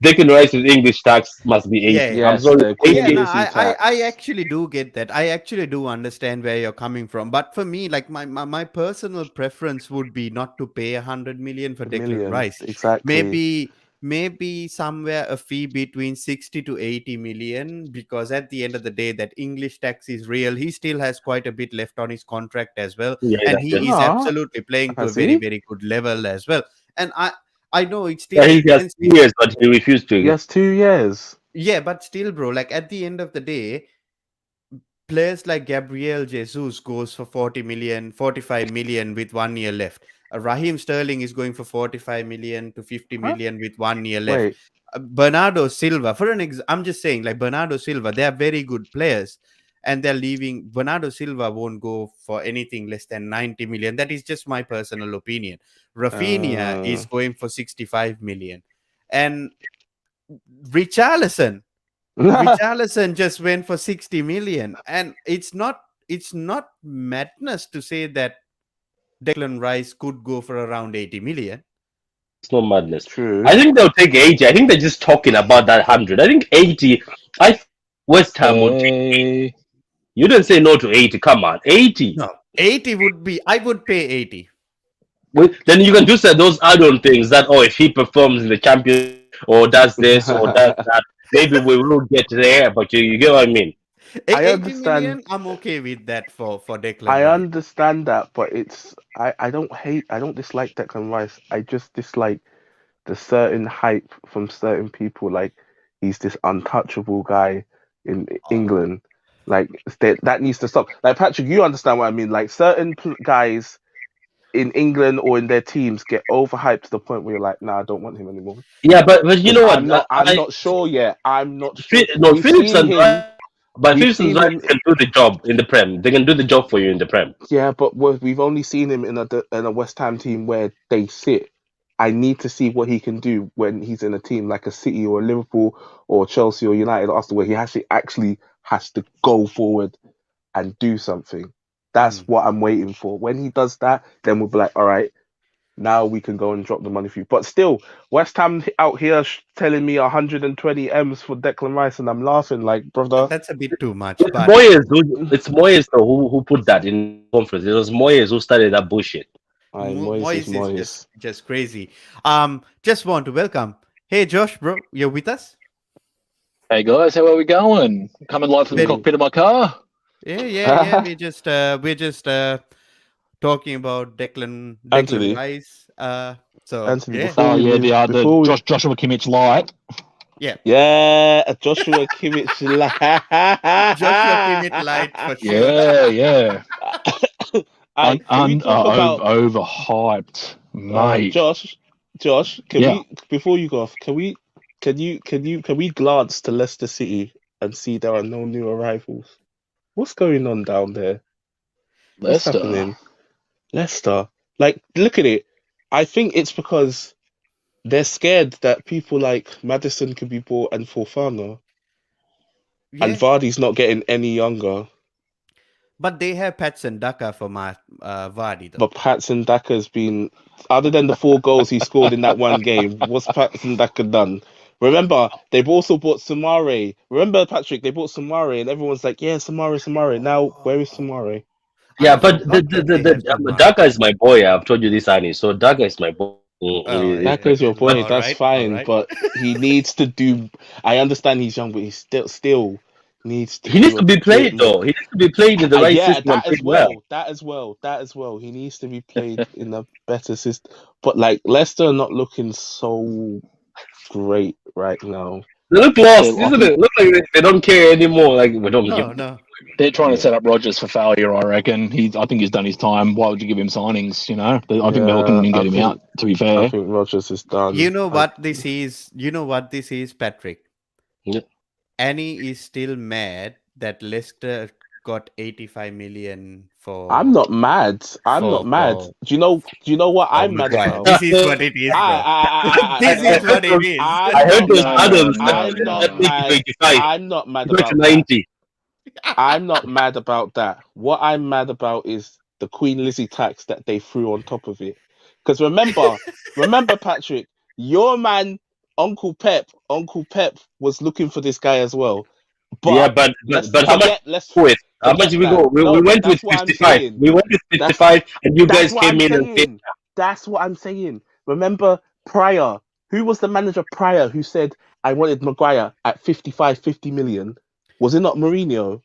they can rise with English tax must be Yeah, 80. yeah. I'm Yes, sorry, the Queen Yeah, 80. no, Lizzie I tax. actually do get that. I actually do understand where you're coming from. But for me, like my personal preference would be not to pay 100 million for A Declan million, Rice. exactly. Maybe somewhere a fee between 60 to 80 million, because at the end of the day, that English tax is real. He still has quite a bit left on his contract as well. Yeah, And that's he it. is No, absolutely playing I to a very, see. very good level as well. And I know it's Yeah, still he has expensive. 2 years, but he refused to. Yes, 2 years. Yeah, but still, bro, like at the end of the day, players like Gabriel Jesus goes for 40 million, 45 million with 1 year left. Raheem Sterling is going for 45 million to 50 Huh? million with 1 year left. Wait. Bernardo Silva, I'm just saying, like Bernardo Silva, they are very good players, and they're leaving. Bernardo Silva won't go for anything less than 90 million. That is just my personal opinion. Rafinha Uh, is going for 65 million. And Richarlison, Richarlison just went for 60 million. And it's not madness to say that Declan Rice could go for around 80 million. It's no madness. true. I think they'll take 80. I think they're just talking about that 100. I think 80. I think West Ham would take 80. Hey. You didn't say no to 80. Come on, 80. No, 80 would be, I would pay 80. Well, then you can do say those add-on things that, oh, if he performs in the Champions League or does this or does that, maybe we will get there. But you get what I mean? I 80 understand. million, I'm okay with that for Declan I Rice. understand that, but I don't hate. I don't dislike Declan Rice. I just dislike the certain hype from certain people. Like he's this untouchable guy in Uh, England. Like that needs to stop. Like Patrick, you understand what I mean? Like certain guys in England or in their teams get overhyped to the point where you're like, nah, I don't want him anymore. Yeah, but you Because know what? I'm not sure yet. I'm not sure. No, We've Phillips seen and him. Rice, but We've Phillips and seen Rice him. can do the job in the Prem. They can do the job for you in the Prem. Yeah, but we've only seen him in a West Ham team where they sit. I need to see what he can do when he's in a team like a City or a Liverpool or Chelsea or United or Arsenal, where he actually has to go forward and do something. That's Mm. what I'm waiting for. When he does that, then we'll be like, all right, now we can go and drop the money for you. But still, West Ham out here telling me 120 M's for Declan Rice, and I'm laughing like, brother. That's a bit too much, It's but Moyes. It's Moyes though, who put that in conference. It was Moyes who started that bullshit. Aye, Moyes is Moise is Moyes. just crazy. Just want to welcome. Hey, Josh, bro, you're with us? Hey guys, how are we going? Coming live from the Very. cockpit of my car. Yeah. We're just talking about Declan Anthony, Rice. So Anthony, yeah, before Oh we yeah, move, the before we, Joshua Kimmich light. yeah. yeah, a Joshua Kimmich. Joshua Kimmich light for sure. Yeah. Can we talk about Overhyped, mate. Josh? Can Yeah, we before you go off? Can we glance to Leicester City and see there are no new arrivals? What's going on down there? What's Leicester. happening? Leicester, like, look at it. I think it's because they're scared that people like Madison could be bought and Fofana, and Yeah, Vardy's not getting any younger. but they have Patson Daka for my Vardy though. But Patson Daka's been, other than the 4 goals he scored in that one game, what's Patson Daka done? Remember, they've also bought Samare. Remember, Patrick, they bought Samare, and everyone's like, yeah, Samare. Now, where is Samare? I Yeah, but forgot that they have Samari. Daka is my boy. I've told you this, Annie. So Daka is my boy. Oh, Daka's your But boy, all that's right, all fine, right. but he needs to do. I understand he's young, but he still needs to he needs do to a be bit played more. though. He needs to be played in the right Yeah, system and that played as well. well. That as well. He needs to be played in a better system. But like Leicester are not looking so great right now. They look lost, I isn't think it? Look like they don't care anymore. Like we don't give. No, no. they're trying to Yeah, set up Rogers for failure. I reckon. I think he's done his time. Why would you give him signings? I think they're looking yeah. to get him out. To be fair, I think Rogers is You done. know what this is? You know what this is, Patrick? Yeah. Annie is still mad that Leicester got 85 million I'm not mad. I'm not mad. for Do you know what for I'm mad Maguire. about? This is what it is, bro. I, This is what it is. I I'm heard not those mad. no, Adams no, I'm no. not mad. 85. I'm not He mad got to about that. 90. I'm not mad about that. What I'm mad about is the Queen Lizzie tax that they threw on top of it. Because remember, Patrick, your man, Uncle Pep was looking for this guy as well. Yeah, But but how much let's with? How much forget did we that. go? We No, but went with that's what I'm 55. saying. We went with That's 55, and you that's guys what I'm came in and said, saying. That's what I'm saying. Remember Pryor? Who was the manager prior who said I wanted Maguire at 55, 50 million? Was it not Mourinho?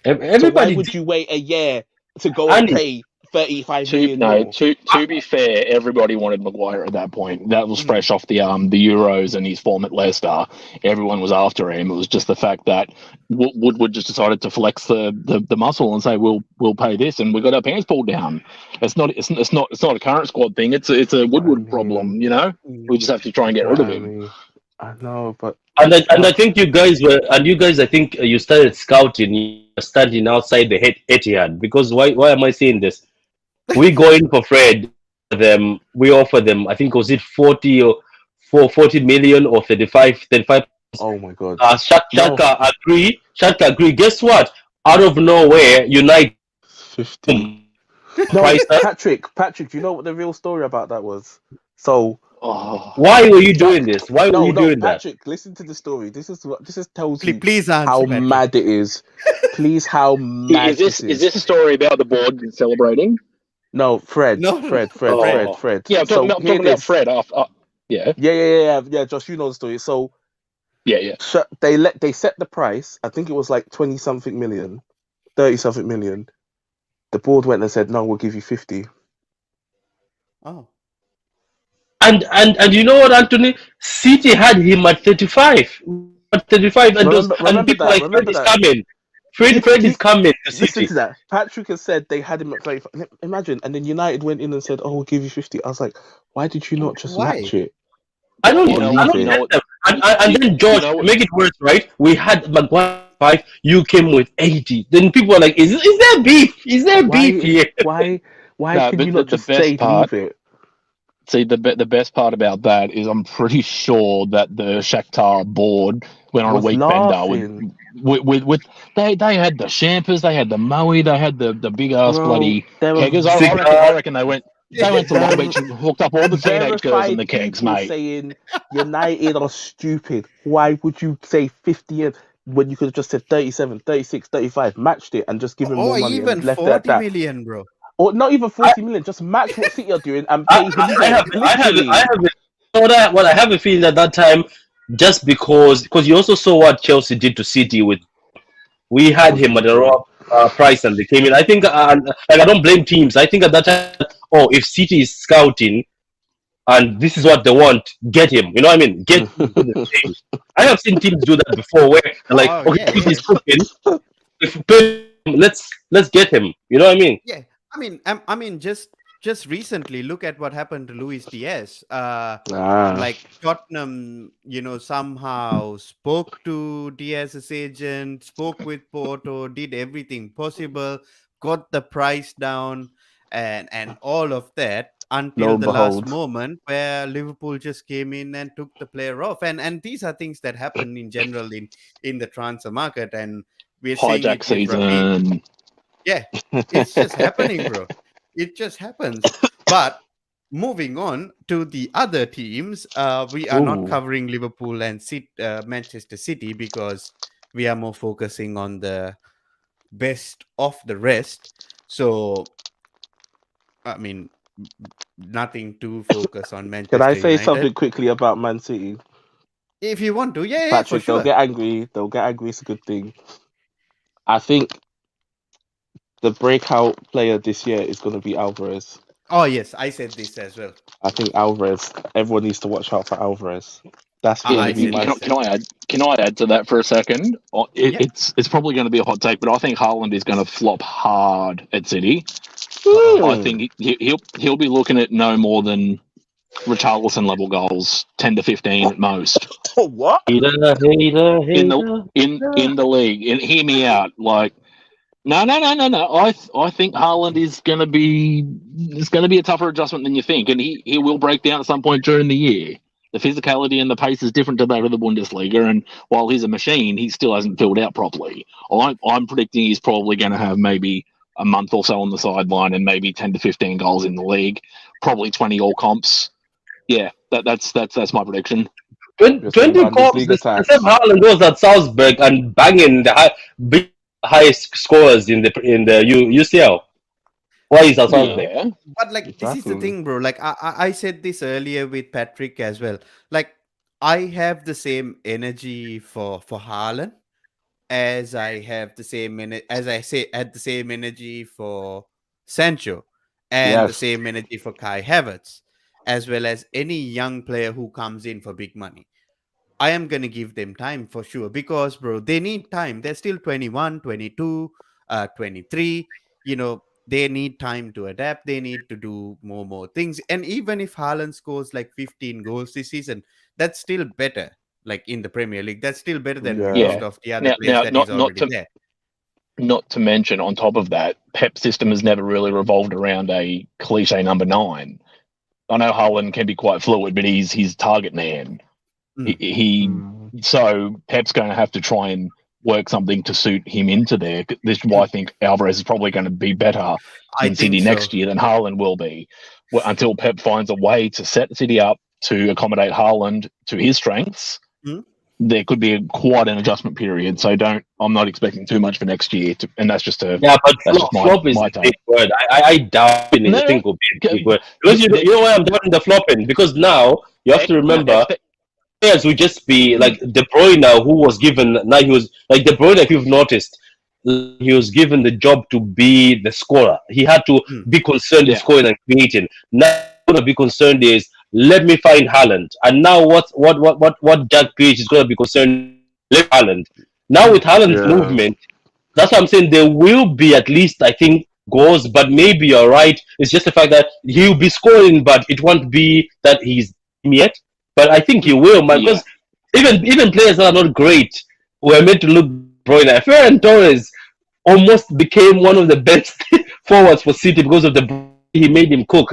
So why everybody would did. you wait a year to go and Andy, pay 35 million more? To be fair, everybody wanted Maguire at that point. That was Mm. fresh off the Euros and his form at Leicester. Everyone was after him. It was just the fact that Woodward just decided to flex the muscle and say we'll pay this, and we got our pants pulled down. It's not a current squad thing. It's a What I Woodward problem. mean, We just have to try and get rid what of I him. mean, I know, but and I think you guys, I think you started scouting, you were standing outside the Etihad, because why am I saying this? We go in for Fred, we offer them, I think, was it 40 or 40 million or 35. oh my god, no, Shaka agree. Guess what? Out of nowhere, United 50. No, price that. Patrick, do you know what the real story about that was? So Oh, Why were you that doing this? Why were you no, doing that? Patrick, listen to the story. This tells Please, you please answer, how Patrick. mad it is. Please, how mad is this this a story about the board celebrating? No, Fred, No, Fred, Fred, Fred, Oh, Fred. yeah. I'm So talking hear about this. Fred. Yeah. Yeah. Josh, you know the story. So Yeah. they set the price. I think it was like 20 something million, 30 something million. The board went and said, "No, we'll give you 50." oh, And you know what, Anthony? City had him at 35. At 35, and Remember people that. like Fred Remember is that. coming. Fred is coming to Listen City. to that. Patrick has said they had him at 35. Imagine, and then United went in and said, "Oh, we'll give you 50." I was like, "Why did you not just Why? match it I don't, or I leave don't you it?" know get what, them. And you, then you George, know to what, make it worse, right? We had Maguire 5. You came with 80. Then people are like, is there beef? Is there beef Why? here? Why? Why no, can you but not the just say best part. leave it? See, the best part about that is I'm pretty sure that the Shakhtar board went on a Was week bender laughing, with they had the champers, they had the moe, they had the big ass bro. bloody There are keggers. I Cigar. reckon they went to Long ver- Beach and hooked up all the teenage girls in verified the kegs, people mate. saying United are stupid. Why would you say 50 when you could have just said 37, 36, 35, matched it and just given more Or money and even left it at 40 that? million, bro. Or not even I, 40 million, just match what City are doing and I, pay him I more. have, I Literally. have, I have a feeling at that time, just because you also saw what Chelsea did to City with. We That had was him at a ridiculous. raw price and they came in. I think, like, I don't blame teams. I think at that time, oh, if City is scouting and this is what they want, get him. You know what I mean? Get him to the team. I have seen teams do that before, where they're like, Oh, okay, yeah, City yeah. is cooking. If let's get him. You know what I mean? Yeah, I mean, just recently, look at what happened to Luis Diaz. Ah, Like Tottenham, somehow spoke to Diaz's agent, spoke with Porto, did everything possible, got the price down, and all of that lo until and the last behold, moment where Liverpool just came in and took the player off. And these are things that happen in general in the transfer market, and we're seeing Hijack it with Rafinha. season. Yeah, it's just happening, bro. It just happens. But moving on to the other teams, we are not ooh, covering Liverpool and Manchester City because we are more focusing on the best of the rest. So, I mean, nothing to focus on can I Manchester say United. something quickly about Man City? If you want to, yeah, yeah, for Patrick, they'll sure. get angry. They'll get angry. It's a good thing. I think the breakout player this year is going to be Alvarez. Oh, yes, I said this as well. I think Alvarez. Everyone needs to watch out for Alvarez. That's going I to be said my. this Can as I add? Can I add to that for a second? Yeah. It's probably going to be a hot take, but I think Haaland is going to flop hard at City. Uh-oh. I Hmm. think he'll be looking at no more than Richarlison level goals, 10 to 15 at most Oh, what? Hater, hater, in the hater. in the league. And hear me out, like no. I think Haaland is going to be it's going to be a tougher adjustment than you think, and he will break down at some point during the year. The physicality and the pace is different to that of the Bundesliga, and while he's a machine, he still hasn't filled out properly. I'm predicting he's probably going to have maybe a month or so on the sideline and maybe 10 to 15 goals in the league, probably 20 all comps. Yeah, that's my prediction. You're saying 20 cops. Bundesliga The same tax. Haaland was at Salzburg and banging big highest scores in the UCL. Why is that But Salzburg? Yeah, but like this is the Exactly. thing, bro. Like I said this earlier with Patrick as well. Like I have the same energy for Haaland as I have the same as I say had the same energy for Sancho and the Yes. same energy for Kai Havertz, as well as any young player who comes in for big money. I am going to give them time for sure because, bro, they need time. They're still 21, 22, 23. They need time to adapt. They need to do more things. And even if Haaland scores like 15 goals this season, that's still better. Like in the Premier League, that's still better than Yeah. most yeah. of the other players Now, that is not already to there. not to mention on top of that, Pep's system has never really revolved around a cliche number 9. I know Haaland can be quite fluid, but he's target man. Mm. He Mm. so Pep's going to have to try and work something to suit him into there. This is why I think Alvarez is probably going to be better I in City think so. next year than Haaland will be, until Pep finds a way to set City up to accommodate Haaland to his strengths. Mm. There could be quite an adjustment period, so I'm not expecting too much for next year, and that's just Yeah, but that's just flop is my a big take. word. I doubt it. I No, think will be a big no, word because you know why I'm doubting the flopping, because now you have to no, remember players would just be like De Bruyne, who was given now he was like De Bruyne. If you've noticed, he was given the job to be the scorer. He had to Mm. be concerned in yeah, scoring and creating. Now, what going to be concerned is let me find Haaland. And now what Jack Page is going to be concerned? Let Haaland. Now with Haaland's Yeah. movement. That's what I'm saying. There will be at least, I think, goals, but maybe you're right. It's just the fact that he'll be scoring, but it won't be that he's yet. But I think he will, man. Yeah. Because even players that are not great were meant to look brilliant. Ferran Torres almost became one of the best forwards for City because of the he made him cook.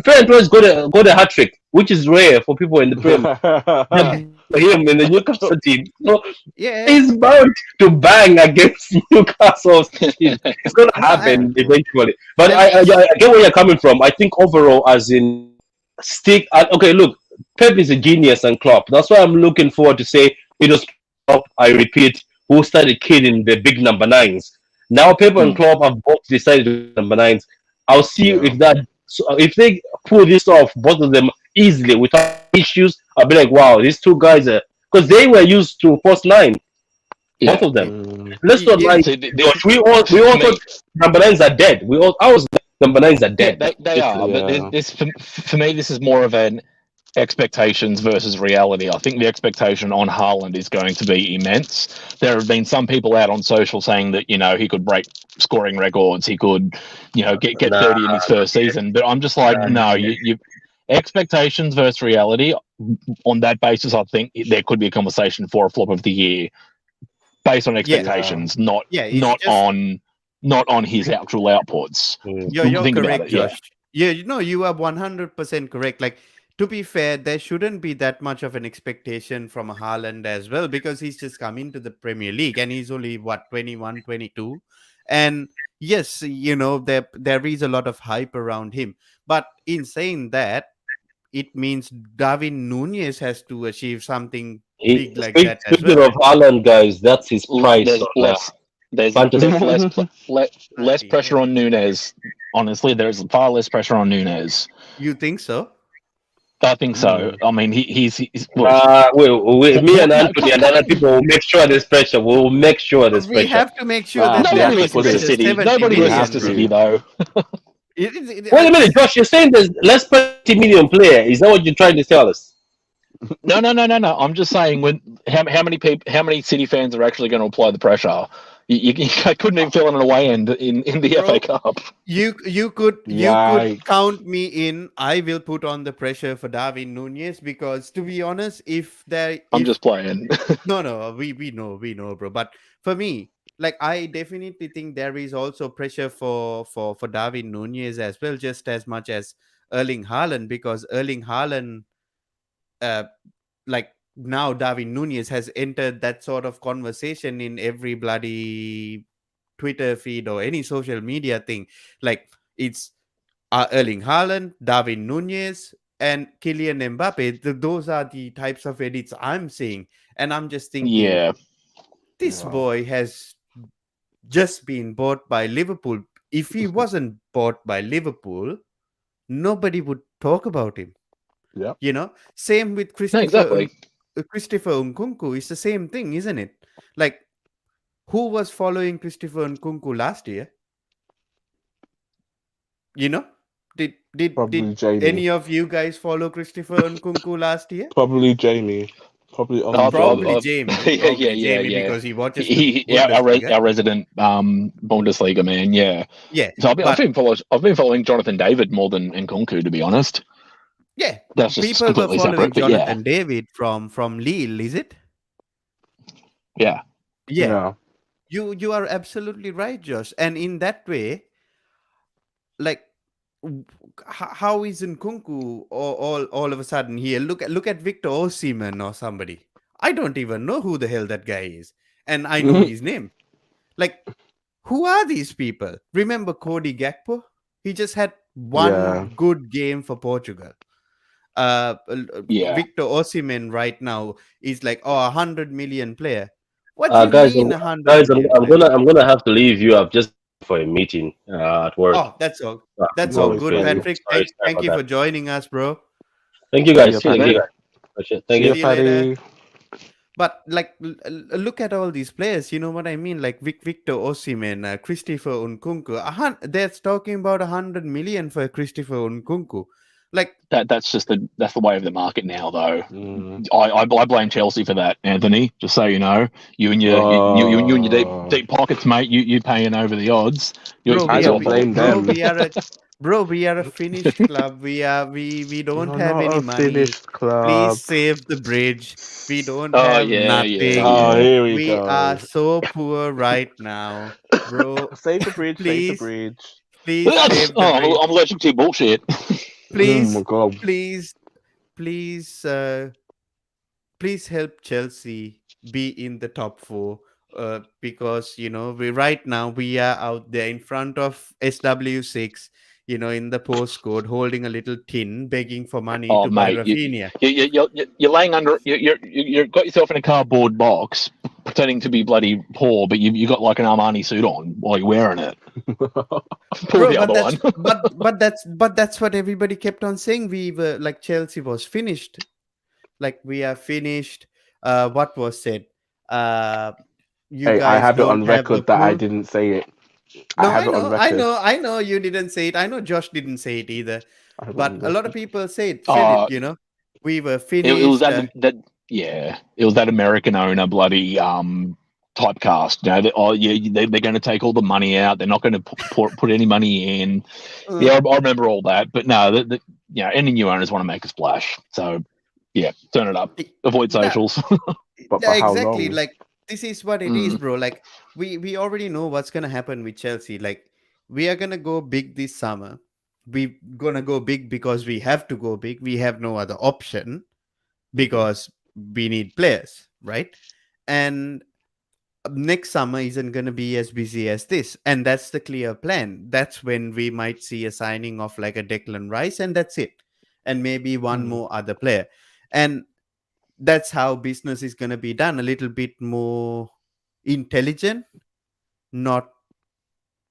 Ferran Torres got a hat trick, which is rare for people in the Premier. Yeah, For him in the Newcastle team. So yeah. he's bound to bang against Newcastle City. It's gonna No, happen eventually. But and I get where you're coming from. I think overall, as in stick. Okay, look, Pep is a genius and Klopp. That's why I'm looking forward to say it was Klopp. I repeat, who started killing the big number nines. Now Pep and Mm. Klopp have both decided to do number nines. I'll see Yeah. if that if they pull this off, both of them easily without issues. I'll be like, wow, these two guys are because they were used to first nine, both Yeah. of them. Mm. Let's not yeah, lie, So Josh. We all for me, thought number nines are dead. I was number nines are yeah, dead. they are. But Yeah. this for me, this is more of an expectations versus reality. I think the expectation on Haaland is going to be immense. There have been some people out on social saying that he could break scoring records, he could get Nah, 30 in his first season. But I'm just like, nah, no, nah. you expectations versus reality. On that basis, I think there could be a conversation for a flop of the year based on yeah, Yeah. expectations, not yeah. It's not just on not on his actual outputs. Mm. you're Think about correct, it. Yeah. Josh. Yeah, you are 100% correct. Like, to be fair, there shouldn't be that much of an expectation from Haaland as well, because he's just come into the Premier League and he's only what, 21, 22. And yes, there is a lot of hype around him. But in saying that, it means Darwin Nunez has to achieve something big like that as Speaking well. of Haaland, guys, that's his price There's on less there's fantasy. there's less Bloody pressure hell. on Nunez. Honestly, there's far less pressure on Nunez. You think so? I think so. Mm. I mean, he's look. Me and No, Anthony and other people will make sure there's pressure. We'll make sure there's We pressure. have to make sure Nah, that we there have Nobody to is listens put to it. pressure. City. 70 Nobody We million, have listens to to. City though. Wait a minute, Josh. You're saying there's less 20 million player. Is that what you're trying to tell us? No. I'm just saying how many City fans are actually going to apply the pressure? You couldn't even fill in an away end in the bro. FA Cup. You could Yikes. count me in. I will put on the pressure for Darwin Nunez, because, to be honest, I'm if just playing. no, we know, bro. But for me, like, I definitely think there is also pressure for Darwin Nunez as well, just as much as Erling Haaland, because Erling Haaland, uh, like, now Darwin Nunez has entered that sort of conversation in every bloody Twitter feed or any social media thing. Like, it's Erling Haaland, Darwin Nunez, and Kylian Mbappe. Those are the types of edits I'm seeing, and I'm just thinking, Yeah. this Yeah. boy has just been bought by Liverpool. If he wasn't bought by Liverpool, nobody would talk about him. Yep. Same with No, exactly. Christopher Nkunku. It's the same thing, isn't it? Like, who was following Christopher Nkunku last year? You know, did Probably Jamie. any of you guys follow Christopher Nkunku last year? Probably Jamie. Probably only I've, I've, Probably Jamie. I've, Jamie. yeah, Probably yeah, Jamie, yeah. because he watches the Our Bundesliga. resident Bundesliga man. Yeah. Yeah, So I've but been following Jonathan David more than Nkunku, to be honest. yeah, That's just people were completely following separate. But yeah, Jonathan David from Lille, is it? yeah, Yeah, Yeah. you are absolutely right, Josh. And in that way, like, how is Nkunku all of a sudden here? Look at Victor Osimhen or somebody. I don't even know who the hell that guy is, and I know his name. Like, who are these people? Remember Cody Gakpo? He just had Yeah. one good game for Portugal. yeah. Victor Osimhen right now is like, 100 million player. What do you Guys, mean 100 guys, million I'm player? gonna have to leave you. I've just for a meeting at work. Oh, that's all. I'm That's No all going worries, good, crazy. buddy. Patrick. Sorry, sorry Thank about you that. for joining us, bro. Thank you See ya, guys. Thank you Paddy. guys. Appreciate it. Thank See you. ya, See you later. Paddy. But, like, look at all these players. You know what I mean? Like Victor Osimhen, Christopher Nkunku. They're talking about 100 million for Christopher Nkunku. Like, That's the way of the market now, though. Mm. I blame Chelsea for that, Anthony. Just so you know, you and your deep pockets, mate. You paying over the odds. bro, I It's don't awful. blame them. we are a finished club. We don't You're have not any a money. finished club. Please save the bridge. We don't Oh have yeah, yeah, nothing. Oh, yeah. here we We are go. so poor right now, bro. Save the bridge. Save the Please, bridge. please Oh, save the I'm bridge. allergic to your bullshit. Oh my Please, god. please, please, please help Chelsea be in the top four. Because we right now we are out there in front of SW6, in the postcode, holding a little tin, begging for money Oh, to buy mate, Rafinha. you're laying under. You've got yourself in a cardboard box, pretending to be bloody poor, but you got like an Armani suit on while you're wearing it. Pull Bro, the but other that's one. but that's what everybody kept on saying. We were like Chelsea was finished. Like, we are finished. What was said? Uh, you Hey, I guys have it don't on have the record that I pull. didn't say it. I No, have I it on know, I record. know, I know. You didn't say it. I know Josh didn't say it either. I have it But on a lot of record. people said it. Uh, We were it was finished. it was that American owner bloody typecast. They're going to take all the money out. They're not going to put any money in. uh, Yeah, I remember all that. But no, any new owners want to make a splash. So yeah, turn it up. Avoid yeah, socials. But yeah, for how exactly. long? Like, this is what it is, Mm. bro. Like, we already know what's gonna happen with Chelsea. Like, we are gonna go big this summer. We gonna go big because we have to go big. We have no other option Mhm. because we need players, right? And next summer isn't going to be as busy as this, and that's the clear plan. That's when we might see a signing of like a Declan Rice, and that's it, and maybe one Mm. more other player. And that's how business is going to be done, a little bit more intelligent, not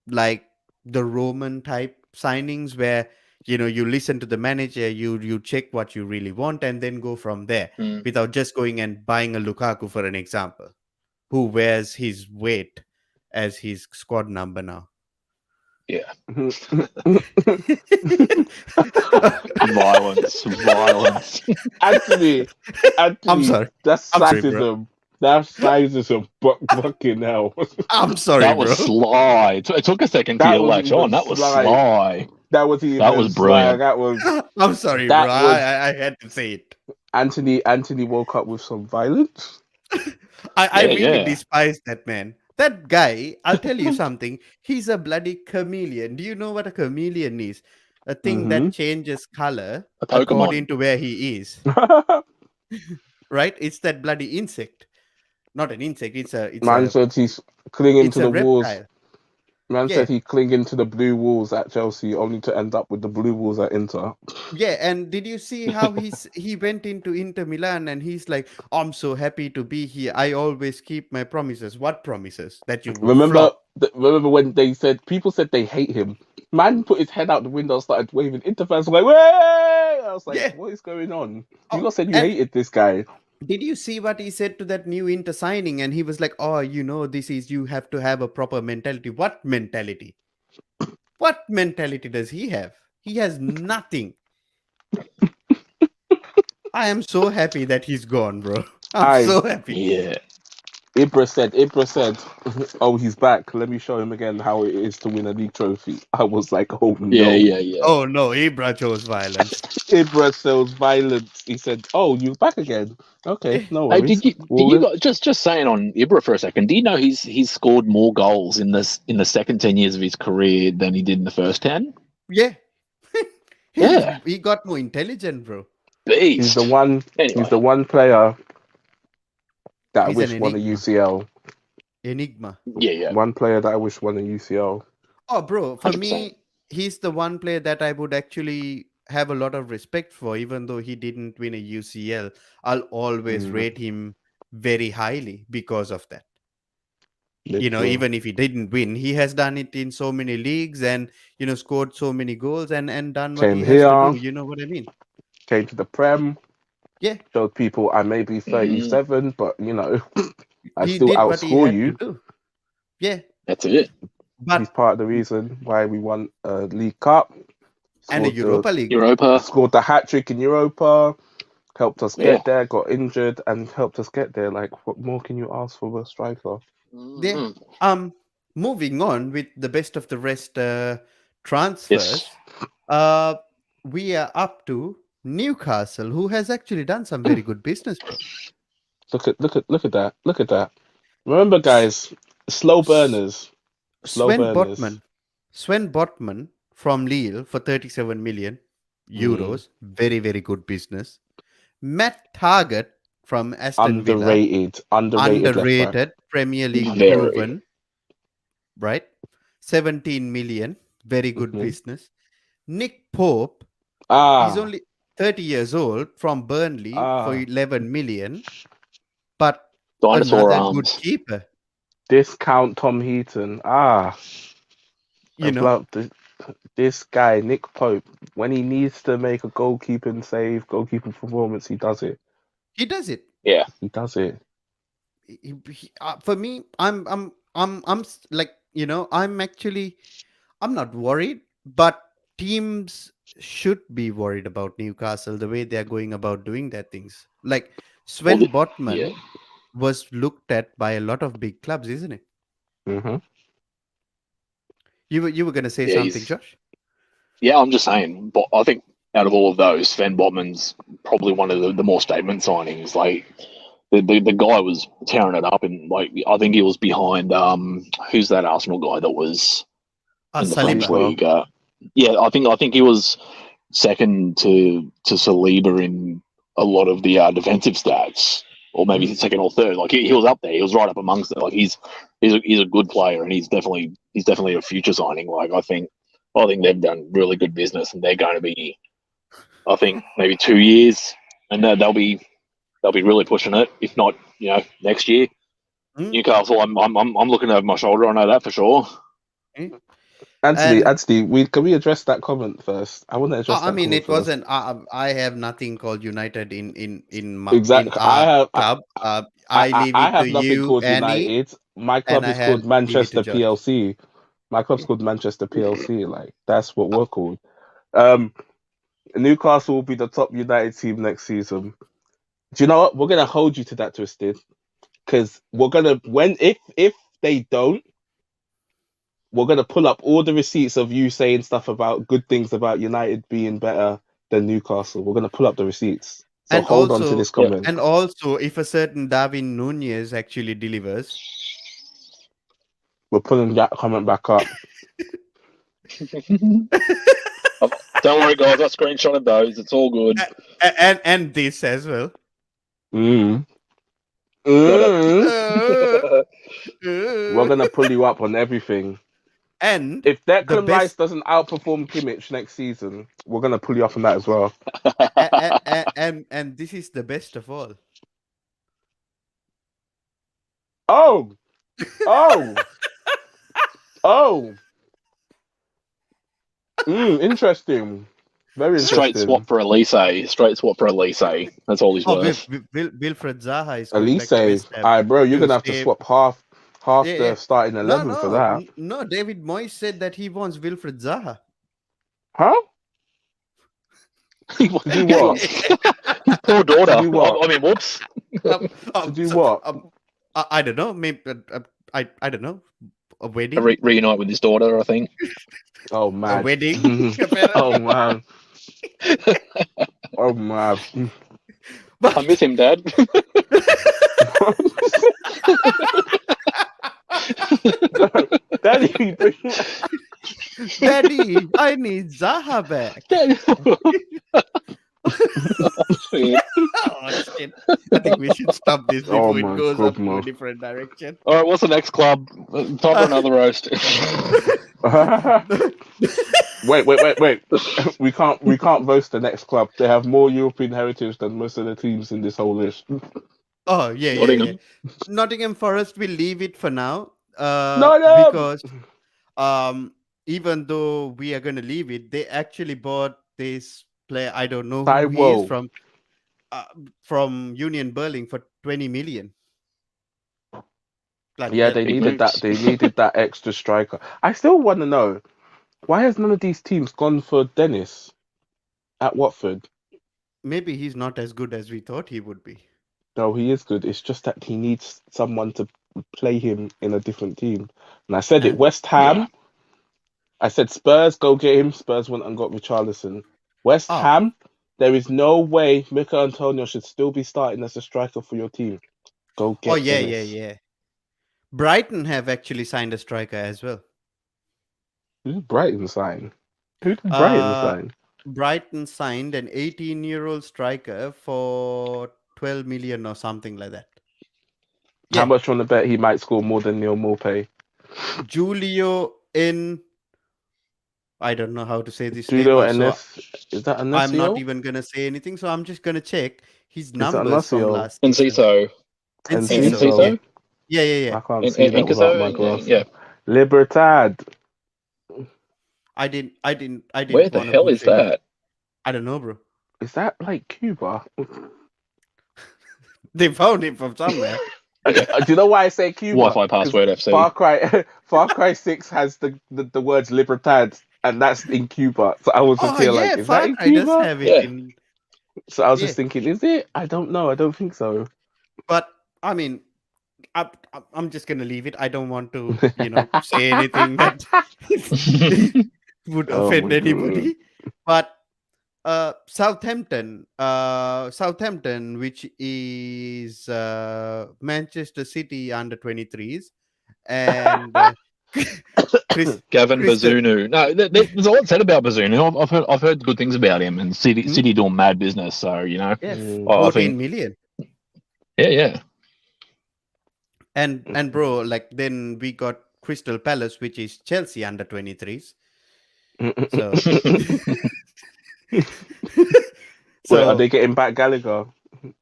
like the Roman type signings where you listen to the manager, you check what you really want, and then go from there, Mm. without just going and buying a Lukaku, for an example, who wears his weight as his squad number now. Yeah, violence. Anthony, I'm Anthony, sorry. that's I'm sorry, bro. sexism. That's sexism. But fucking hell, I'm sorry, That was bro. sly. It took a second for you that to was latch even on. That was sly. sly. That was That even was sly. brilliant. That was I'm sorry, bro. that I, was I I had to say it. Anthony. Anthony woke up with some violence. I Yeah, really yeah. despise that man. That guy, I'll tell you something. He's a bloody chameleon. Do you know what a chameleon is? A thing Mm-hmm. that changes color A according Pokemon. to where he is. Right? It's that bloody insect. Not an insect. It's a it's Man a said he's clinging it's to a the walls. reptile. Man Yeah. said he clinging to the blue walls at Chelsea, only to end up with the blue walls at Inter. Yeah, and did you see how he went into Inter Milan and he's like, I'm so happy to be here. I always keep my promises. What promises? That you would Remember, flop. remember when they said people said they hate him. Man put his head out the window, started waving. Inter fans were like, "Way!" I was like, Yeah. "What is going on?" You Oh, guys said you and hated this guy. did you see what he said to that new Inter signing? And he was like, oh, this is, you have to have a proper mentality. What mentality? What mentality does he have? He has nothing. I am so happy that he's gone, bro. I'm I so happy. Yeah. Ibra said, "Oh, he's back. Let me show him again how it is to win a league trophy." I was like, "Oh Yeah, no." yeah, yeah. Oh no, Ibra chose violence. Ibra sells violence. He said, "Oh, you're back again. Okay, Yeah. no Hey, worries. did We'll you live." got just saying on Ibra for a second? Do you know he's scored more goals in the second 10 years of his career than he did in the first 10? Yeah. Yeah, He got more intelligent, bro. He's the beast. one. He's Anyway, the one player that I He's an wish won a enigma. UCL. Enigma. yeah, yeah, One player that I wish won a UCL. Oh, bro, for 100%. me, he's the one player that I would actually have a lot of respect for, even though he didn't win a UCL. I'll always Mm, rate him very highly because of that. literal. Even if he didn't win, he has done it in so many leagues and, scored so many goals and done what Came he has to here, do. You know what I mean? came to the Prem, Yeah, showed people I may be Mm, 37, but I he still did what he outscore had to you. do. Yeah, that's it. He's but part of the reason why we won a League Cup. And the Scored the Europa League. Europa. scored the hat trick in Europa. Helped us Yeah. get there. Got injured and helped us get there. Like, what more can you ask for a striker? Yeah. Mhm. Moving on with the best of the rest Yes. transfers. Uh, we are up to Newcastle, who has actually done some very good business, bro. Look at that. Look at that. Remember, guys, slow S- burners. Slow Sven burners. Botman, Sven Botman from Lille for 37 million Mm. euros. Very, very good business. Matt Target from Aston Villa, Underrated left back. underrated, Premier League Very. proven, right? 17 million, very good Hmm. business. Nick Pope, he's Ah, only 30 years old from Burnley for ah. 11 million, but Dinosaur another good arms. keeper. Discount Tom Heaton. Ah, You I've know, loved this guy, Nick Pope. When he needs to make a goalkeeping save, goalkeeping performance, he does it. he does it. Yeah. He does it. For me, like, I'm not worried, but teams should be worried about Newcastle the way they're going about doing their things. Like Well, Sven yeah. Botman was looked at by a lot of big clubs, isn't it? Hmm. You were gonna say Yeah. something, He's. Josh? Yeah. I'm just saying. But I think out of all of those, Sven Botman's probably one of the more statement signings. Like the guy was tearing it up, and like I think he was behind who's that Arsenal guy that was in the French Saliba. Saliba. league? Yeah, I think he was second to Saliba in a lot of the defensive stats, or maybe second or third. Like he was up there. He was right up amongst it. Like he's a good player, and he's definitely a future signing. Like I think they've done really good business, and they're going to be I think maybe 2 years, and they'll be really pushing it. If not, next year. Mm, Newcastle, I'm looking over my shoulder. I know that for sure. mm. Anthony, And can we address that comment first? I want to address I that mean, comment it first. wasn't. I have nothing called United in Exactly. our club. I leave I it to have nothing you, called Annie, United. My and club I is called have leave it to Manchester Josh. PLC. My club's Yeah. called Manchester PLC. Like that's what Uh, we're called. Um, Newcastle will be the top United team next season. Do you know what? We're gonna hold you to that, Twisted, because we're gonna when if they don't, we're gonna pull up all the receipts of you saying stuff about good things about United being better than Newcastle. We're gonna pull up the receipts. So and hold on to also, this comment. if a certain Darwin Nunez actually delivers, We're pulling that comment back up. Don't worry, guys. I screenshotted those. It's all good. and this as well. Mm. Got Mm. Uh, it. We're gonna pull you up on everything. and If the Declan Rice best, doesn't outperform Kimmich next season, we're gonna pull you up on that as well. and this is the best of all. Oh, oh, oh. Interesting. Very Straight swap interesting. for Elise. Straight swap for Elise. That's all he's Oh, worth. Wilfred Zaha is going Elise, back to West Ham bro, you're to gonna have to stay. swap half Yeah, yeah. the starting No, 11 for no, that, no. David Moyes said that he wants Wilfred Zaha. huh? he, To do he what? wants his poor daughter. To do what? I mean, whoops. Um, To um, do so, what? I don't know. Maybe I don't know. A A wedding. reunite with his daughter, I think. Oh A man. wedding. Oh Apparently. man. Oh man. I But miss him, Dad. Daddy, Daddy, I need Zaha back. Oh shit! I think we should stop this oh before it my goes god, up to a man. different direction. All right, what's the next club? Time for another roast. Wait. We can't roast the next club. They have more European heritage than most of the teams in this whole list. Oh yeah. Nottingham. Nottingham Forest will leave it for now. No, no. Because even though we are gonna leave it, they actually bought this player. I don't know who he is Taiwo. uh, from Union Berlin for 20 million. Bloody Yeah, hell! they Big needed that. moves. They needed that extra striker. I still want to know. Why has none of these teams gone for Dennis at Watford? Maybe he's not as good as we thought he would be. No, he is good. It's just that he needs someone to play him in a different team. And I said it. And West Yeah. Ham. I said Spurs, go get him. Spurs went and got Richarlison. West oh, Ham. There is no way Mikel Antonio should still be starting as a striker for your team. Go oh get Dennis. yeah. Brighton have actually signed a striker as well. Who did Brighton sign? Who did Brighton Uh, sign? Brighton signed an 18-year-old striker for 12 million or something like that. How Yeah, much on the bet he might score more than Neil Maupay? Julio in. I don't know how to say this name Julio also. Enes. Is that I'm not Enesio? even gonna say anything, so I'm just gonna check his Is that numbers from Enesio? last And season. CISO. Enciso, Enciso? yeah. I can't And see that without my Incasso. glasses. Yeah. Libertad. I didn't Where the want to hell put is any. that? I don't know, bro. Is that like Cuba? They found him from somewhere. Do you know why I say Cuba? Wi-Fi password FC. Far Cry 6 has the words Libertad, and that's in Cuba. So I was just Oh here yeah, like, is that Far in Cry does Cuba? have it Yeah. in. So I was Yeah. just thinking, is it? I don't know. I don't think so. But I mean, I'm just gonna leave it. I don't want to, say anything that would Oh offend my anybody. But Southampton, which is Manchester City under 23s, and Gavin Crystal. Bazunu. No, there's a lot said about Bazunu. I've heard good things about him, and City doing mad business. So Yeah, I 14 think million. yeah. And bro, like then we got Crystal Palace, which is Chelsea under 23s. So Wait, so are they getting back Gallagher?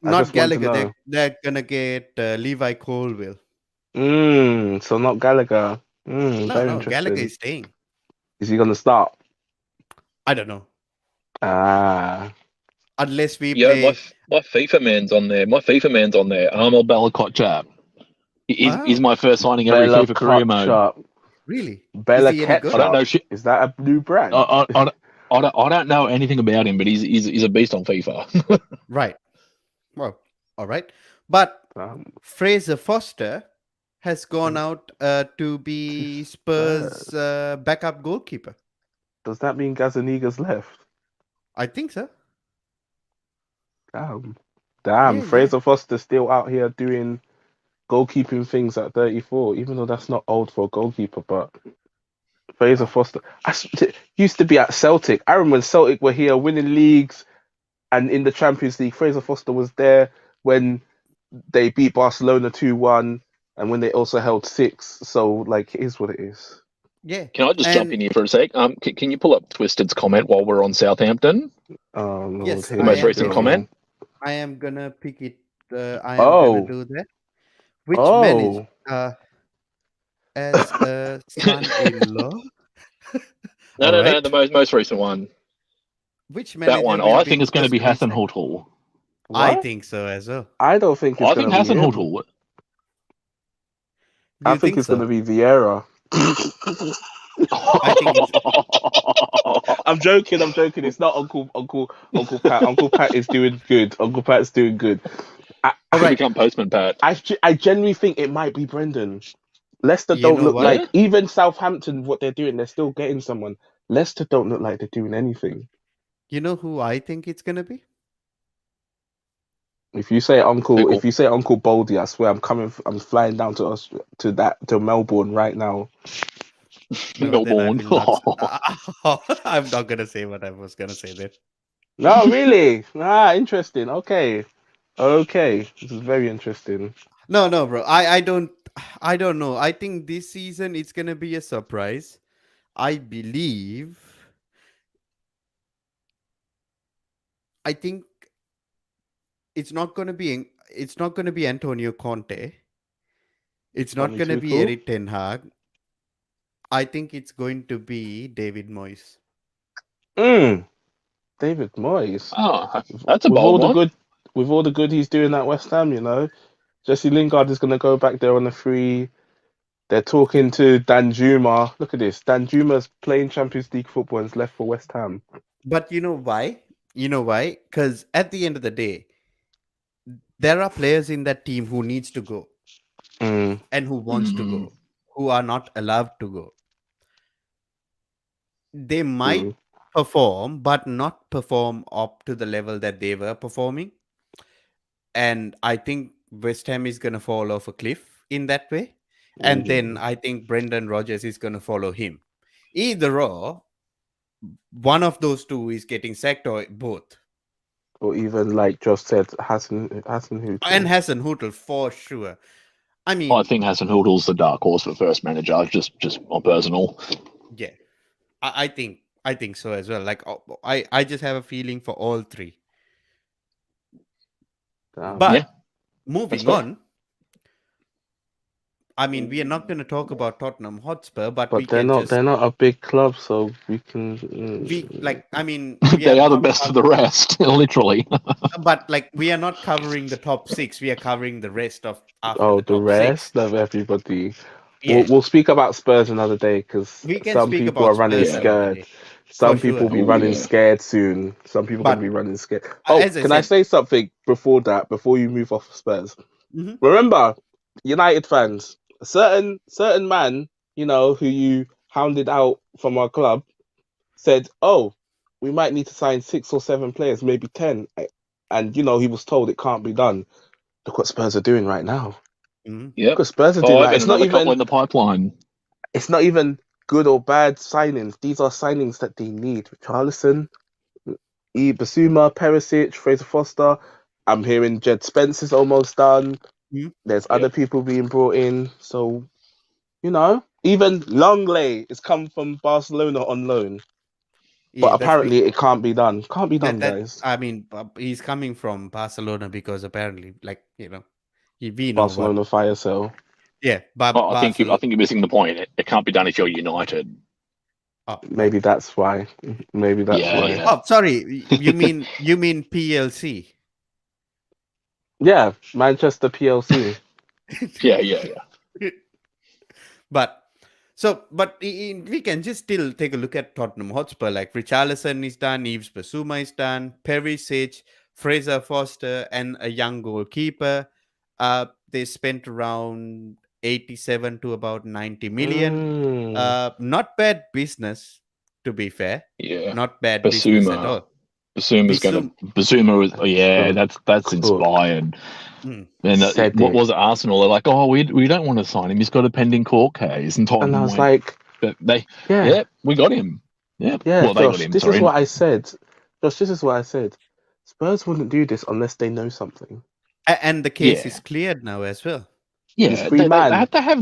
I not just want to Gallagher. know. They're gonna get Levi Colwill. So not Gallagher. Very No, Gallagher interesting. is staying. Is he gonna start? I don't know. Unless we Yeah, play. my FIFA man's on there. Armel Balakot chap. He's my first signing every Bella FIFA career mode. Ketchup. Really? Bella Is he any good? I don't know Ketchup. shit. Is that a new brand? I don't know anything about him, but he's a beast on FIFA. Right. Well, all right. But Um, Fraser Foster has gone out to be Spurs' backup goalkeeper. does that mean Gazaniga's left? I think so. Damn. Yeah. Fraser Foster's still out here doing goalkeeping things at 34, even though that's not old for a goalkeeper, but Fraser Foster used to be at Celtic. I remember when Celtic were here winning leagues and in the Champions League, Fraser Foster was there when they beat Barcelona 2-1 and when they also held 6. So, like, it is what it is. Yeah. Can I just jump in here for a sec? Can you pull up Twisted's comment while we're on Southampton? Lord, Yes, The most recent comment. I am gonna pick it. I am Oh. gonna do that. Which managed as a son-in-law? No, Alright. the most recent one. Which manager? That one. will I think it's going to be just Hassan resign? Huttl. I What? think so as well. I don't think it's I going think to Hassan be him. Huttl. Do I you think it's so? going to be Vieira. I think I'm joking. It's not Uncle Pat. Uncle Pat is doing good. Uncle Pat's doing good. All right. Become postman Pat. I genuinely think it might be Brendan. Leicester You don't know look what? like, even Southampton, what they're doing, they're still getting someone. Leicester don't look like they're doing anything. You know who I think it's gonna be? If you say Uncle Baldy, I swear I'm flying down to Melbourne right now. No, then I Melbourne. will not. I'm not gonna say what I was gonna say then. No, really? Interesting. Okay. This is very interesting. No, bro. I don't know. I think this season it's gonna be a surprise. I think it's not gonna be Antonio Conte. It's not gonna be Tuchel? Erik Ten Hag. I think it's going to be David Moyes. David Moyes. Oh, that's a bold one. With all the good he's doing at West Ham, Jesse Lingard is going to go back there on a free. They're talking to Danjuma. Look at this. Danjuma's playing Champions League football and has left for West Ham. But you know why? You know why? Because at the end of the day, there are players in that team who needs to go Mm, and who wants to Mm. go, who are not allowed to go. They might mm. perform, but not perform up to the level that they were performing. And I think West Ham is going to fall off a cliff in that way. And then Yeah. I think Brendan Rodgers is going to follow him. Either or, one of those two is getting sacked or both. Or even like Josh said, Hassan And Hutel. Hassan Hutel for sure. I I mean, think Hassan Hudl's the dark horse for first manager. Just on personal. yeah, I think so as well. Like I just have a feeling for all three. Damn. Yeah, But moving fair. on, I mean, we are not going to talk about Tottenham Hotspur, but we But they're can not just a big club, so we can. we like. I mean, we are They are the not, best of the rest, literally. but like we are not covering the top six. We are covering the rest of after Oh, the the top six. rest of everybody. Yeah, We'll speak about Spurs another day because we can some speak people are about running Spurs Yeah. another scared. day for Some people sure. will be Oh running yeah. scared soon. Some people are going But to be running scared. Oh, as I can I said, say something before that? Before you move off Spurs, mhm, remember, United fans, a certain man, who you hounded out from our club, said, "Oh, we might need to sign 6 or 7 players, maybe 10." And he was told it can't be done. Look what Spurs are doing right now. mhm, Look Yep. what Spurs are doing. 5 Like, and another couple in the pipeline. it's not even good or bad signings. These are signings that they need. Richarlison, Basuma, Perisic, Fraser Foster. I'm hearing Jed Spence's almost done. mhm. There's other Yep. people being brought in. So, even Longley is come from Barcelona on loan. But Yeah, that's apparently it can't be done. Can't be done, that. guys. I mean, he's coming from Barcelona because apparently, like we know what. Barcelona fire sale. Yeah, Oh, I Barcelona. think you're missing the point. It can't be done if you're United. Oh, right. Maybe that's why. Maybe that's Yeah, why. yeah, Oh, sorry. You mean PLC? Yeah, Manchester PLC. yeah, yeah, yeah. But we can just still take a look at Tottenham Hotspur. Like Richarlison is done, Yves Basuma is done, Perisic, Fraser Foster, and a young goalkeeper. They spent around 87 to about 90 million. Mm. Not bad business, to be fair. Yeah. Not bad business at Basuma. all. Basuma's gonna. Bisum, Basuma was. Oh, yeah, From that's Cook inspired. mm, And said what it. was it, Arsenal? They're like, oh, we don't want to sign him. He's got a pending court case, and And I Tottenham was went, like, but they, yeah, yeah, we got him. Yeah, yeah, well, they got Josh, him. this is Sorry. what I said. Josh, this is what I said. Spurs wouldn't do this unless they know something. and the case Yeah, is cleared now as well. He's yeah. free They man. have to have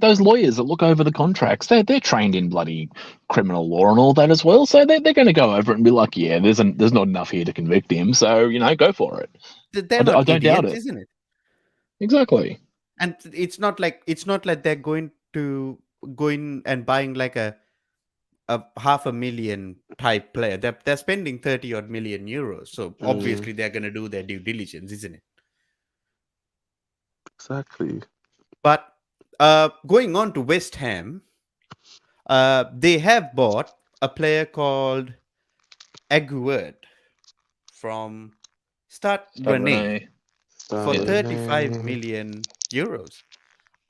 those lawyers that look over the contracts. They're trained in bloody criminal law and all that as well. So they're going to go over it and be like, yeah, there's not enough here to convict him. So go for it. They're I not don't doubt idiots, it. isn't it? Exactly. And it's not like they're going to go in and buying like a half a million type player. They're spending 30 odd million euros. So Mm, obviously they're gonna do their due diligence, isn't it? exactly. But going on to West Ham, they have bought a player called Aguerd from Stade Rennais Renee. for Yeah. 35 Starting. million euros.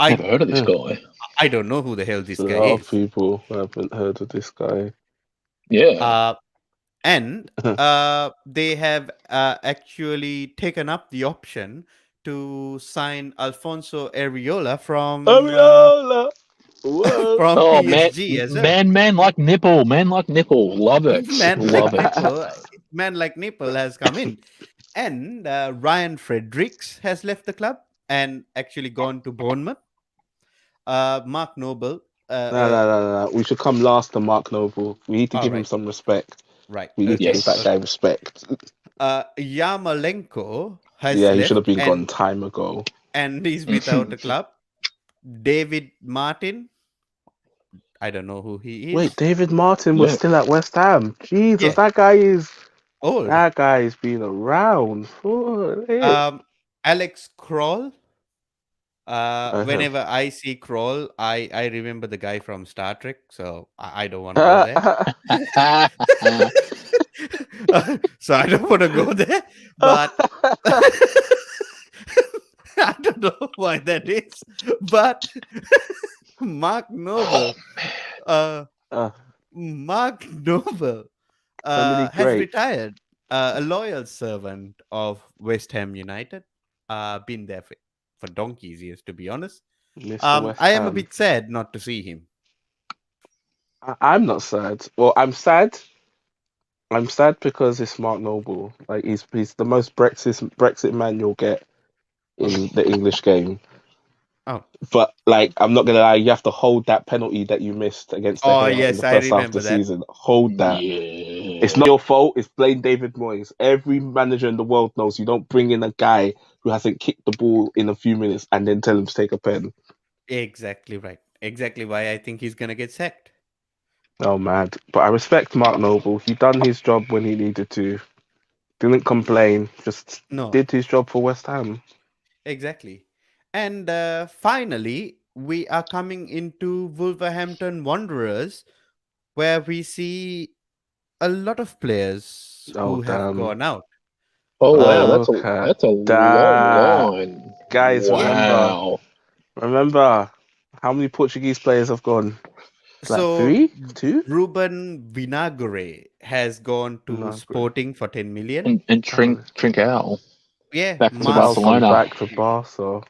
Never I heard of this guy. I don't know who the hell this A guy lot of is. people haven't heard of this guy. Yeah. And they have actually taken up the option to sign Alfonso Areola Ariola! Whoa! from Oh PSG as well. man like nipple. Love it. Man like Love it. Nipple, man like Nipple has come in, and Ryan Fredericks has left the club and actually gone to Bournemouth. Mark Noble, No. We should come last to Mark Noble. We need to all give him right, some respect. right, We need to okay, give that Yes. guy okay. respect. Yarmolenko has Yeah, he should left have been gone and time ago. he's without a club. David Martin, I don't know who he Wait, is. David Martin was Yeah. still at West Ham. Jesus, Yeah, that old. guy's been around. Oh, Alex Kroll, Uh-huh. Whenever I see Kroll, I remember the guy from Star Trek, so I don't want to go there. So I don't want to go there, but I don't know why that is. But Mark Noble, uh, uh, Mark Noble, family has great, retired. A loyal servant of West Ham United. Been there for donkey's years, to be honest. Mr. West I am a Ham. bit sad not to see him. I'm not sad. Well, I'm sad. I'm sad because it's Mark Noble. Like he's the most Brexit man you'll get in the English game. Oh, But like, I'm not gonna lie, you have to hold that penalty that you missed against the oh Gea in yes, the I first half of the remember that. season. Hold that. It's Yeah. not your fault. It's blame David Moyes. Every manager in the world knows you don't bring in a guy who hasn't kicked the ball in a few minutes and then tell him to take a pen. Exactly right. Exactly why I think he's gonna get sacked. Oh man, but I respect Mark Noble. He done his job when he needed to. Didn't complain. Just No, did his job for West Ham. exactly. And finally, we are coming into Wolverhampton Wanderers, where we see a lot of players Oh who have damn. gone out. Oh wow, Uh, Look at that's a long that. line. Guys, yeah. Wow. remember how many Portuguese players have gone? Like So three? Two? Ruben Vinagre has gone to No, great. Sporting for 10 million. And Oh, Trincao Yeah, back to Trincão's gone Barcelona. back to Barca.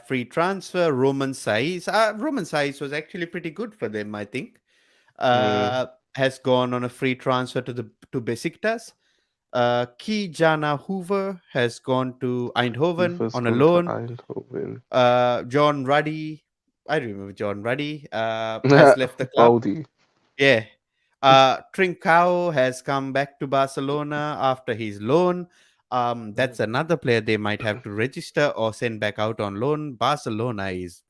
free transfer. Roman Saiz. Roman Saiz was actually pretty good for them, I think. Mm. Uh, has gone on a free transfer to Besiktas. Kijana Hoover has gone to Eindhoven Hoover's on a gone to loan. Eindhoven. John Ruddy, I remember John Ruddy, has left the club. Baldy. Yeah. Trincao has come back to Barcelona after his loan. That's another player they might have to register or send back out on loan. Barcelona is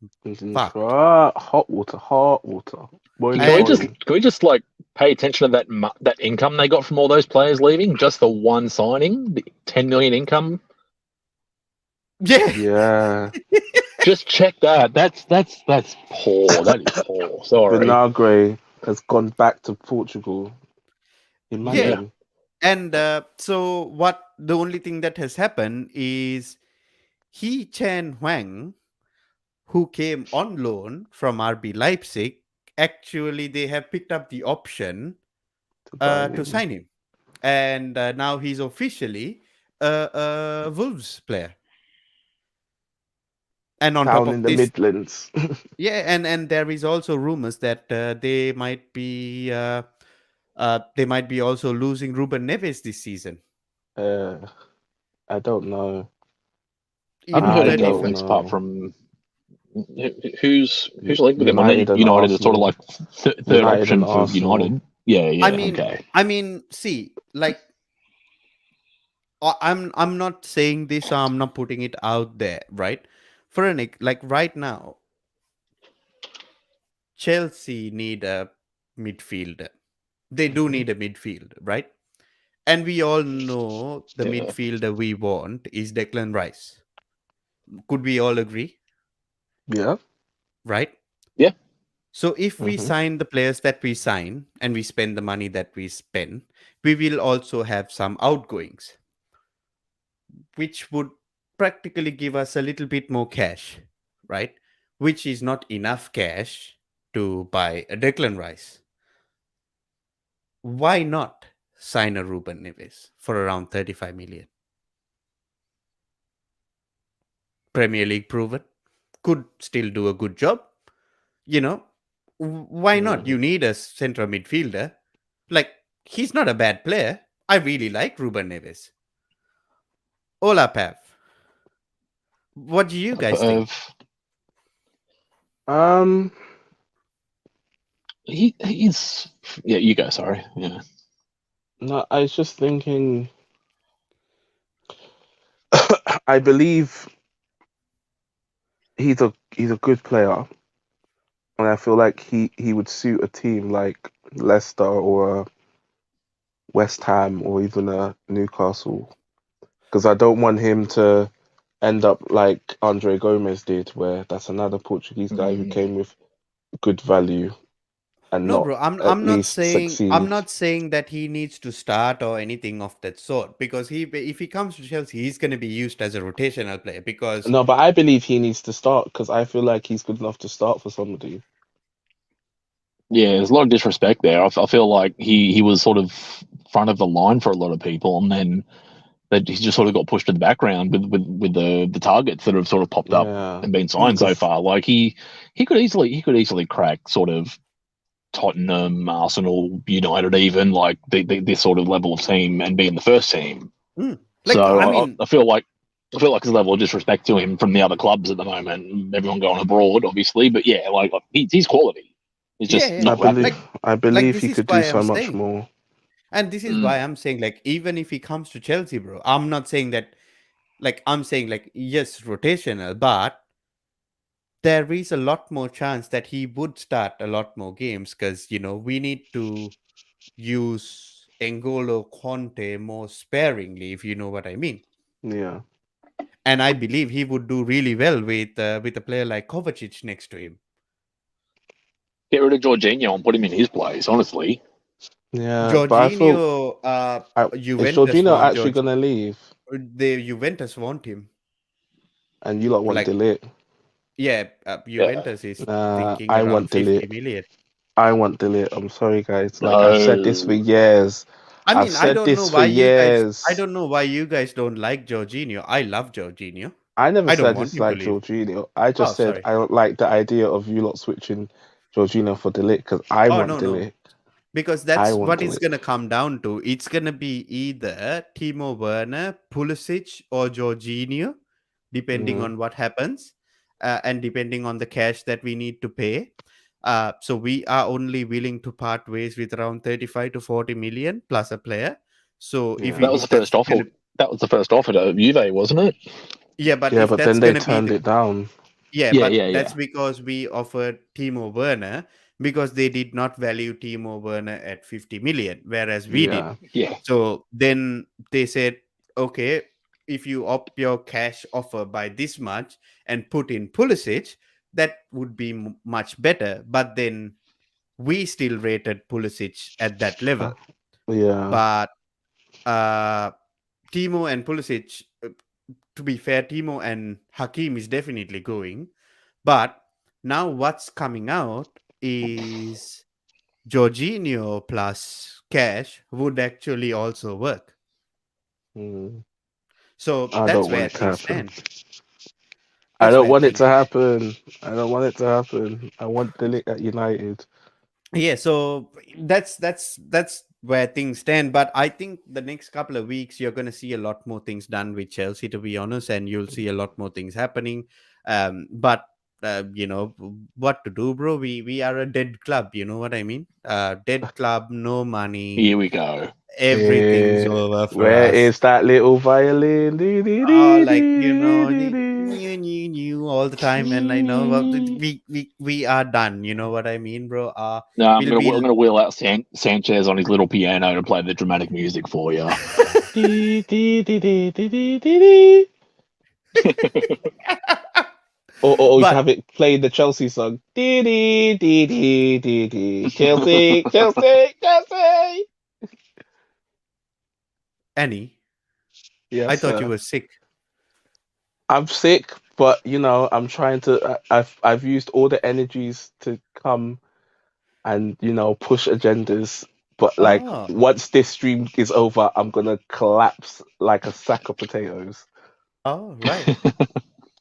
fucked. Hot water, hot water. Boiling, Can we And just boiling. like pay attention to that income they got from all those players leaving? Just the one signing, the 10 million income. yeah, Yeah. Just check that. That's poor. That is poor. Sorry. Vinagre has gone back to Portugal. yeah. Yeah. Imagine. And so what the only thing that has happened is He Chen Huang, who came on loan from RB Leipzig, actually they have picked up the option To buy to him. sign him. And now he's officially a Wolves player. And on top Down in of the this, Midlands. yeah, and there is also rumors that they might be also losing Ruben Neves this season. I don't know. I haven't In heard I any 30 don't links apart know. from who's linked with him. I know United and United is sort of Arsenal. like third United and option for Arsenal. United. Yeah, I yeah, mean, okay. see, like I'm not saying this, I'm not putting it out there, right? Like right now, Chelsea need a midfielder. They do Mhm. need a midfield, right? And we all know the Yeah, midfielder we want is Declan Rice. Could we all agree, Yeah. right? yeah. So if we hmm sign the players that we sign and we spend the money that we spend, we will also have some outgoings, which would practically give us a little bit more cash, right? Which is not enough cash to buy a Declan Rice. Why not sign a Ruben Neves for around 35 million? Premier League proven, could still do a good job. You know, why not? hmm You need a central midfielder. Like, he's not a bad player. I really like Ruben Neves. Hola, Pav. What do you guys think? Of Um. he's yeah. You go. Sorry. Yeah. No, I was just thinking. I believe he's a good player, and I feel like he would suit a team like Leicester or West Ham or even Newcastle. Because I don't want him to end up like Andre Gomez did, where that's another Portuguese guy who Mm. came with good value and No, not bro, at I'm not least saying I'm succeed. not saying that he needs to start or anything of that sort, because he if he comes to Chelsea, he's going to be used as a rotational player because No, but I believe he needs to start because I feel like he's good enough to start for somebody. Yeah, there's a lot of disrespect there. I feel like he was sort of front of the line for a lot of people, and then that he just sort of got pushed to the background with the targets that have sort of popped up Yeah, and been signed mm, so because far. Like he could easily crack sort of Tottenham, Arsenal, United, even like this sort of level of team and be in the first team. mm. So Like I I, mean, I feel like there's a level of disrespect to him from the other clubs at the moment. Everyone going abroad, obviously, but yeah, like he's quality. It's yeah, just yeah. I not rapping. believe Like I like believe this he is could why do I'm so much saying, more. and this is Mm. why I'm saying, like even if he comes to Chelsea, bro, I'm not saying that. Like I'm saying, like yes, rotational, but there is a lot more chance that he would start a lot more games because we need to use N'Golo Conte more sparingly, if you know what I mean. Yeah, And I believe he would do really well with a player like Kovacic next to him. Get rid of Jorginho and put him in his place. Honestly, yeah, but I feel Jorginho, is Juventus Jorginho want actually George. gonna leave? The Juventus want him. And you lot want Like, Delete? yeah, yeah, Juventus is Nah, thinking I around want 50 Delete. million. I want Delete. I'm sorry, guys. Like I've said this for no, years. I I've mean, I said don't know this for why you guys. I years. don't know why you guys don't like Jorginho. I love Jorginho. I never I said don't I want him to dislike leave. Jorginho. I Oh, just said sorry. I don't like the idea of you lot switching Jorginho for Delete because I Oh want no, no. Delete. Because I that's want what it's Delete. gonna come down to. It's gonna be either Timo Werner, Pulisic, or Jorginho, depending Mm, on what happens, and depending on the cash that we need to pay. So we are only willing to part ways with around 35 to 40 million plus a player. So yeah. that was the if that's first offer. gonna That was the first offer to Juve, wasn't it? yeah, but Yeah, if but that's then they gonna be turned the it down. yeah, Yeah, but yeah, that's yeah. because we offered Timo Werner because they did not value Timo Werner at 50 million, whereas we did. Yeah. Yeah, So then they said, okay, if you up your cash offer by this much and put in Pulisic, that would be much better. But then we still rated Pulisic at that level. Uh, yeah. But uh, Timo and Pulisic, to be fair, Timo and Hakim is definitely going. But now what's coming out is Jorginho plus cash would actually also work. Mm, So I that's don't want where it to things happen. stand. I That's don't where want it things to stand. happen. I don't want it to happen. I want Delete at United. Yeah, so that's where things stand. But I think the next couple of weeks you're gonna see a lot more things done with Chelsea, to be honest, and you'll see a lot more things happening. But what to do, bro? We are a dead club. You know what I mean? Dead club, no money, here we go. everything's over for Where us. is that little violin? Dee, dee, Oh, dee, like dee, dee, dee. new all the time, and I know we are done. You know what I mean, bro? No, We'll I'm be gonna wheel out Sanchez on his little piano to play the dramatic music for you. Dee, dee, dee, dee, dee, dee, dee, dee. Or you can but have it play the Chelsea song. Dee, dee, dee, dee, dee, dee. Chelsea, Chelsea, Chelsea. Annie, I Yes, thought you sir. were sick. I'm sick, but I'm trying to. I've used all the energies to come and push agendas. But like Oh, once this stream is over, I'm gonna collapse like a sack of potatoes. oh, right.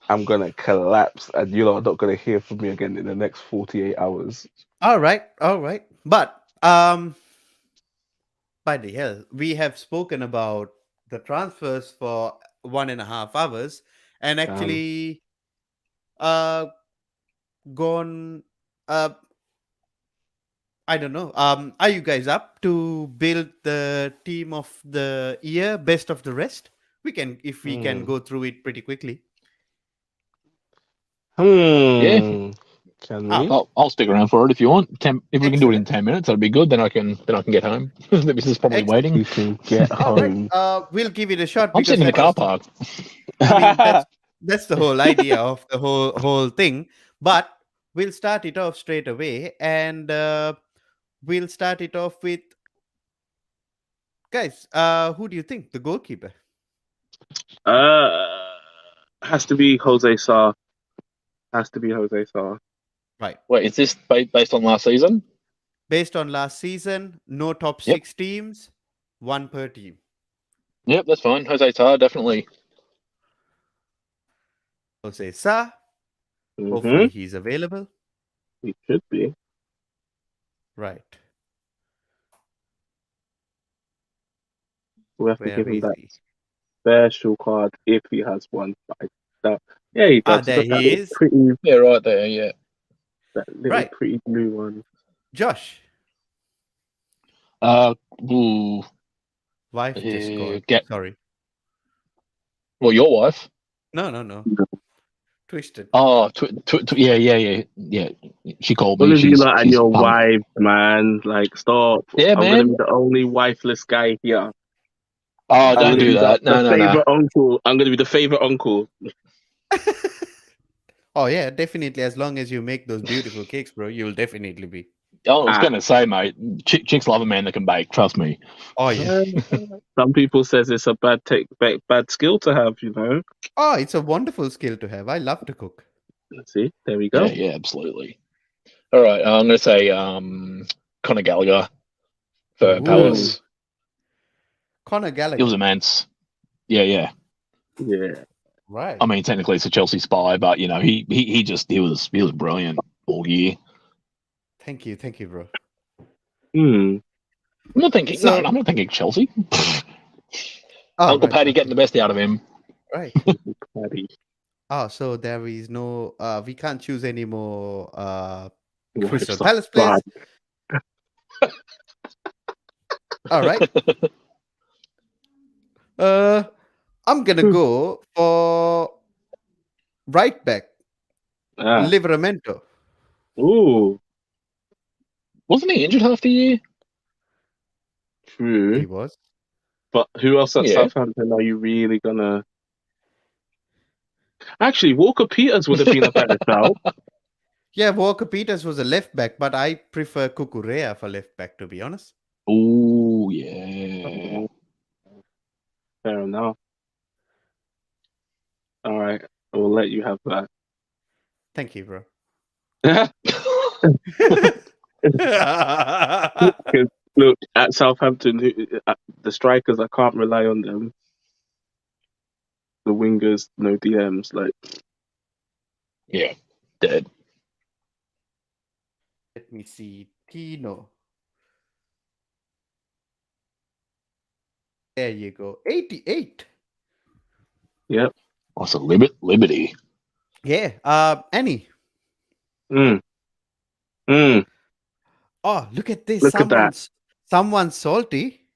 I'm gonna collapse, and you lot are not gonna hear from me again in the next 48 hours. All right, all right. But by the hell, we have spoken about the transfers for 1.5 hours, and Um, actually uh gone. I don't know. Are you guys up to build the team of the year, best of the rest? We can, if we can hmm. go through it pretty quickly. Yeah, Can Ah, we? I'll stick around for it if you want. If we can do it in excellent, 10 minutes, that'd be good. Then I can get home. The missus is probably excellent. waiting. You can get All right. home. We'll give it a shot I'm because sitting in the that car was. park. I mean, that's That's the whole idea of the whole thing. But we'll start it off straight away, and we'll start it off with guys. Who do you think the goalkeeper? Uh, has to be Jose Sa. Has to be Jose Sa. Right. Wait, is this based on last season? Based on last season, no top Yep. 6 teams, one per team. Yep, that's fine. Jose Tar, definitely. Jose Sa. Mm-hmm. Hopefully he's available. He should be. Right. We have to Where give him is that he? special card if he has one. Yeah, he does. There Look at he that is. pretty, Yeah, right there. Yeah. that little Right. pretty blue one. Josh. Ooh, Wife just called. get Sorry. well, your wife. No. Twisted. Oh, yeah. She called All me. of you lot and She's your pumped. wives, man. Like, stop. Yeah, I'm gonna man. be the only wifeless guy here. Oh, I'm don't gonna do be that. the No. favorite uncle. I'm gonna be the favorite uncle. Oh yeah, definitely. As long as you make those beautiful cakes, bro, you'll definitely be. Oh, I was Ah. going to say, mate, chicks love a man that can bake. Trust me. Oh yeah. Some people says it's a bad skill to have. You know. Oh, it's a wonderful skill to have. I love to cook. See, there we go. Yeah, absolutely. All right, I'm going to say Conor Gallagher for Ooh. Palace. Conor He Gallagher. was immense. Yeah. Yeah. Right. I mean, technically it's a Chelsea spy, but you know, he was brilliant all year. Thank you, bro. Hmm. I'm not thinking. So- no, I'm not thinking Chelsea. Oh, Uncle right, Paddy okay. getting the best out of him. Right. Paddy. Oh, so there is no. We can't choose any more. Crystal Wives are Palace players. bad. All right. I'm gonna go for right back, Ah. Livermento. Ooh. Wasn't he injured half the year? True. He was. But who else at Yeah. Southampton are you really gonna? Actually, Walker Peters would have been a better shout. Yeah, Walker Peters was a left back, but I prefer Kukurea for left back, to be honest. Oh yeah. Fair enough. All right, I will let you have that. Thank you, bro. Look, at Southampton, the strikers, I can't rely on them. The wingers, no DMs. Like, Yeah, dead. Let me see. Tino. There you go. 88. yep. Also, Liberty. Yeah. Annie. Mm. Oh, look at this. Look at that. Someone's salty.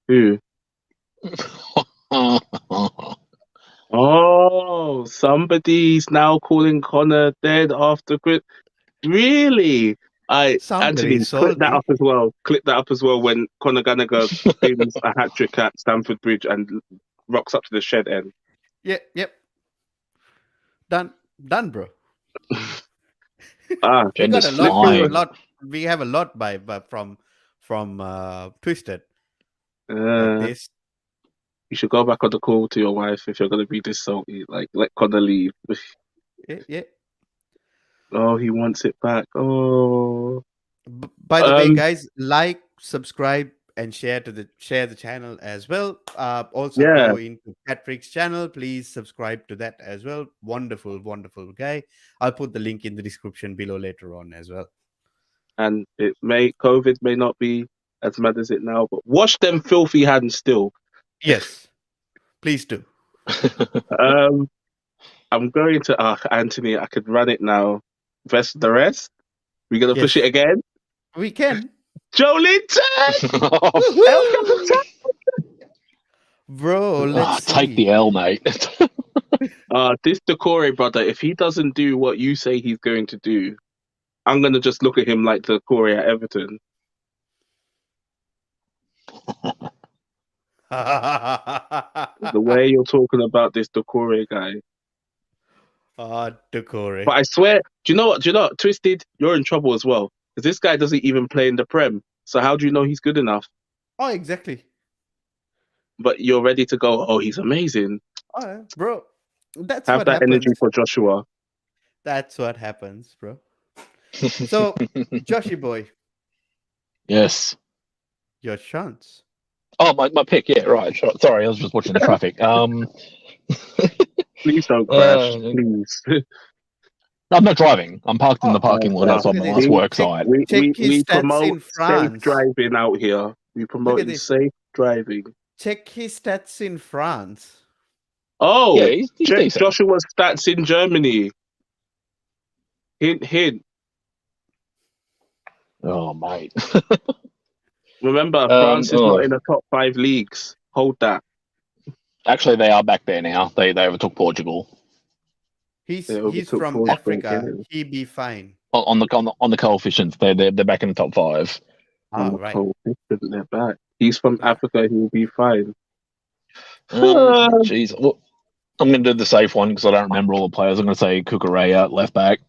Who? Oh, somebody's now calling Connor dead after quit. Really? Anthony, Somebody's clip that salty. up as well. Clip that up as well when Conor Gallagher wins a hat trick at Stamford Bridge and rocks up to the shed end. Yep. Done, bro. Ah, We got a Gender's flying. lot. We have a lot from Twisted like this. you should go back on the call to your wife if you're gonna be this salty. Like, let Connor leave. Yeah. Oh, he wants it back. Oh, By the way, guys, like, subscribe, and share the channel as well. Also Yeah. go into Patrick's channel. Please subscribe to that as well. Wonderful guy. I'll put the link in the description below later on as well. and COVID may not be as mad as it now, but wash them filthy hands still. Yes, please do. I'm going to Anthony. I could run it now. The rest. We gonna push Yes. it again. We can. Joe Linton. Woohoo! Bro, let's see. Take the L, mate. This Decore brother, if he doesn't do what you say he's going to do, I'm gonna just look at him like Decore at Everton. The way you're talking about this Decore guy. Decore. But I swear, do you know what? Twisted, you're in trouble as well. Because this guy doesn't even play in the Prem. So how do you know he's good enough? Oh, exactly. But you're ready to go, oh, he's amazing. Oh, yeah, bro. That's Have what that happens. energy for Joshua. That's what happens, bro. So, Joshy boy, Yes. your chance. Oh, my pick. Yeah, right. Sure. Sorry, I was just watching the traffic. Please don't crash. Uh, Please. I'm not driving. I'm parked in the Oh, parking lot Uh, outside look at my this. last we, work Check site. check his we stats promote in safe France. driving out here. We Look at promoting this. safe driving. Check his stats in France. Yeah, Oh, he's check decent. Joshua's stats in Germany. Hint, hint. Oh, mate. Remember, France is not Oh, in the top 5 leagues. Hold that. actually, they are back there now. They overtook Portugal They He's overtook from Portugal. Africa. He be fine. on the coefficients. They're back in the top five. On Ah, the right. coefficient, they're back. He's from Yeah. Africa. He'll be fine. Uh, Jeez. Well, I'm going to do the safe one because I don't remember all the players. I'm going to say Kukurea, left back.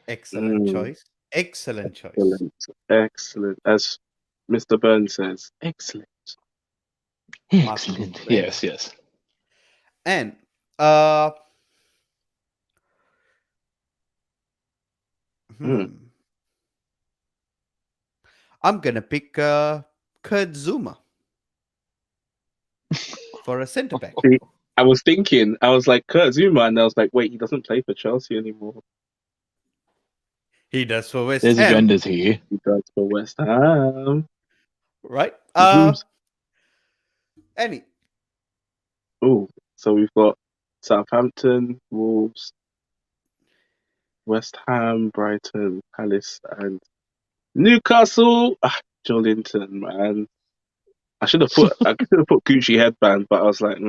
Excellent mm, choice. Excellent choice. excellent, excellent. As Mr. Burns says, excellent. Martin Excellent. Cucurella. Yes. And Mm. I'm gonna pick Kurt Zuma for a centre back. See, I was thinking, I was like Kurt Zuma, and I was like, wait, he doesn't play for Chelsea anymore. He does for West There's Ham, agendas here. He does for West Ham. right? Zooms. Any Oh, so we've got Southampton, Wolves, West Ham, Brighton, Palace, and Newcastle. Jolinton, man. I should have put Gucci headband, but I was like,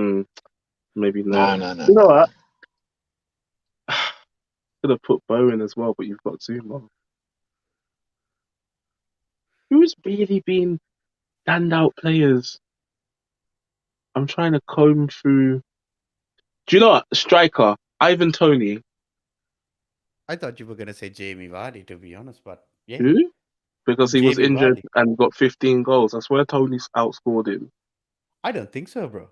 maybe not. No. You know what? Could have put Bowen as well, but you've got Zuma. Who's really been standout players? I'm trying to comb through. Do you know what? Striker, Ivan Toney. I thought you were gonna say Jamie Vardy, to be honest, but yeah, Who? Because he was Jamie injured Vardy. and got 15 goals. I swear Tony's outscored him. I don't think so, bro.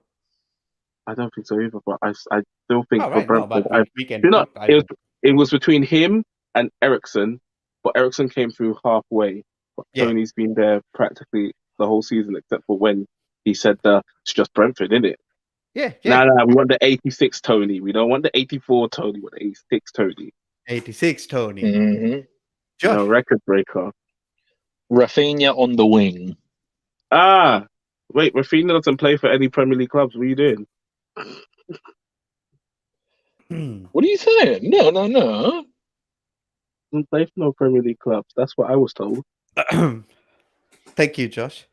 I don't think so either, but I still think All for right, no, Brentford, but we can you know, put Ivan. it was between him and Ericsson, but Ericsson came through halfway. But Yeah. Tony's been there practically the whole season, except for when he said it's just Brentford, isn't it? Yeah. No, we want the 86 Tony. We don't want the 84 Tony. We want the 86 Tony. 86 Tony. Mm-hmm. Josh. No, record breaker. Rafinha on the wing. Wait, Rafinha doesn't play for any Premier League clubs. What are you doing? What are you saying? No. Doesn't play for no Premier League clubs. That's what I was told. Thank you, Josh.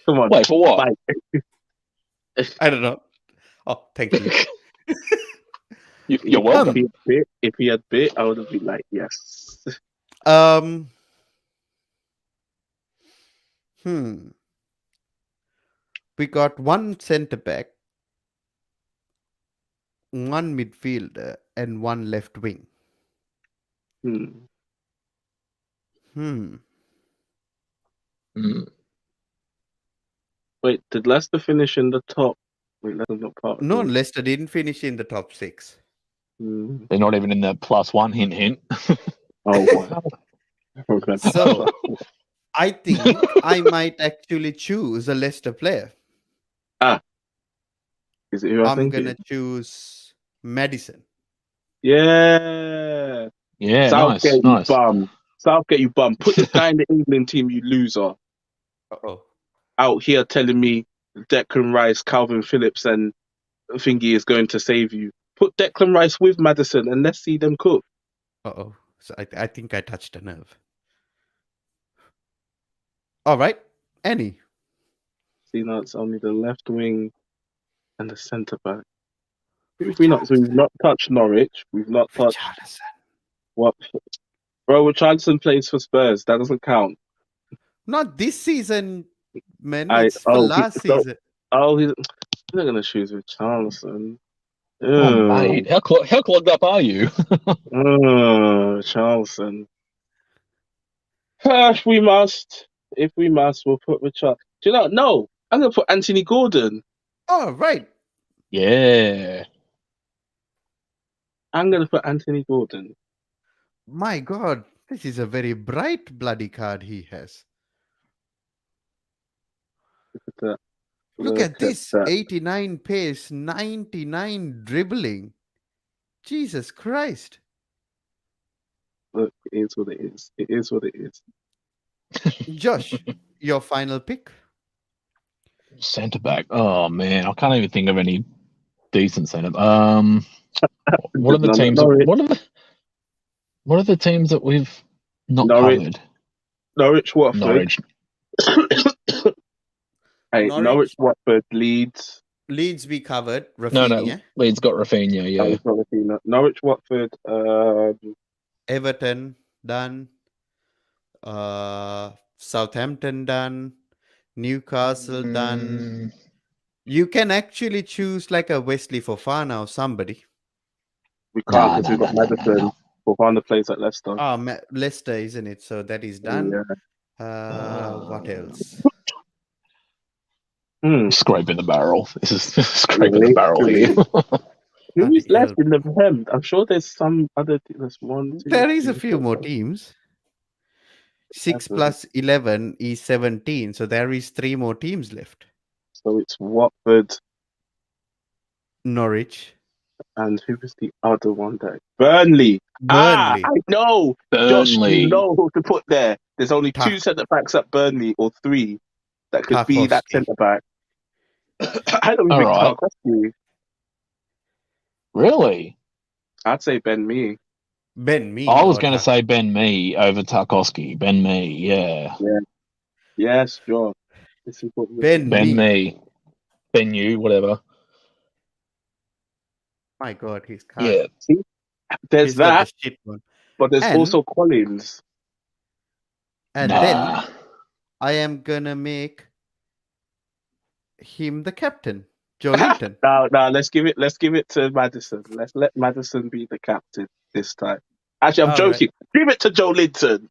Come on. Wait, for what? Fight. I don't know. Oh, thank you. You're welcome. If he had bit, I would have been like, yes. We got one centre back, one midfielder, and one left wing. Wait, did Leicester finish in the top? Wait, Leicester's not part of No, it. Leicester didn't finish in the top 6. They're not even in the +1. Hint. Oh wow. So I think I might actually choose a Leicester player. Is it who I'm thinking? gonna choose Madison. Yeah. Yeah, Southgate, nice. you bum. Southgate, you bum. Put this guy in the England team, you loser. Uh-oh. Out here telling me Declan Rice, Calvin Phillips, and Thingy is going to save you. Put Declan Rice with Madison and let's see them cook. Uh-oh. So I think I touched a nerve. All right. Any. See, now it's only the left wing and the centre back. We've not touched Norwich. We've not touched what? Bro, Richarlison plays for Spurs. That doesn't count. Not this season, man. It's for last season. Oh, They're gonna choose with Charleston. Oh, mate, how clogged up are you? Charleston. If we must, we'll put with Charleston. Do you know? No, I'm gonna put Anthony Gordon. Oh, right. Yeah. I'm gonna put Anthony Gordon. My God, this is a very bright bloody card he has. Look at that. Look Look at at this that. 89 pace, 99 dribbling. Jesus Christ. Look, it is what it is. It is what it is. Josh, your final pick? Centre back. Oh man, I can't even think of any decent centre. What are the teams? Norwich, What are the teams that we've not Norwich, covered? Watford. Norwich. Hey, Norwich, Norwich, Watford, Leeds. Leeds we covered. No, Rafinha. Leeds got Rafinha. Yeah. Norwich, Watford. Everton done. Southampton done. Newcastle done. You can actually choose like a Wesley Fofana or somebody. We can't because we've got Madison. No. Fofana plays at Leicester. Leicester, isn't it? So that is done. Yeah. What else? Scraping the barrel. This is scraping the barrel here. Who is Bloody left hell. in the Prem? I'm sure there's some other. There's one. Two, There is a three, few more 4, teams. 6 7. plus 11 is 17. So there is 3 more teams left. So it's Watford, Norwich. and who was the other one there? Burnley. Burnley. I know. Josh, Burnley. you know who to put there. There's only Ta- 2 centre backs at Burnley, or 3 that could be that Tarkowski. centre back. I don't All think right. Tarkowski. Really? I'd say Ben Mee. Ben Mee. I was or going to Ta- say Ben Mee over Tarkowski. Ben Mee. Yeah. Yes, sure. This is what we're Ben doing. Ben Mee. Mee. Ben you, whatever. My God, his card. Yeah. See, there's He's got that, the shit one. but there's And- also Collins. And then I am gonna make him the captain, Joe Linton. No, let's give it to Madison. Let's let Madison be the captain this time. Actually, I'm All joking. Give it to Joe Linton.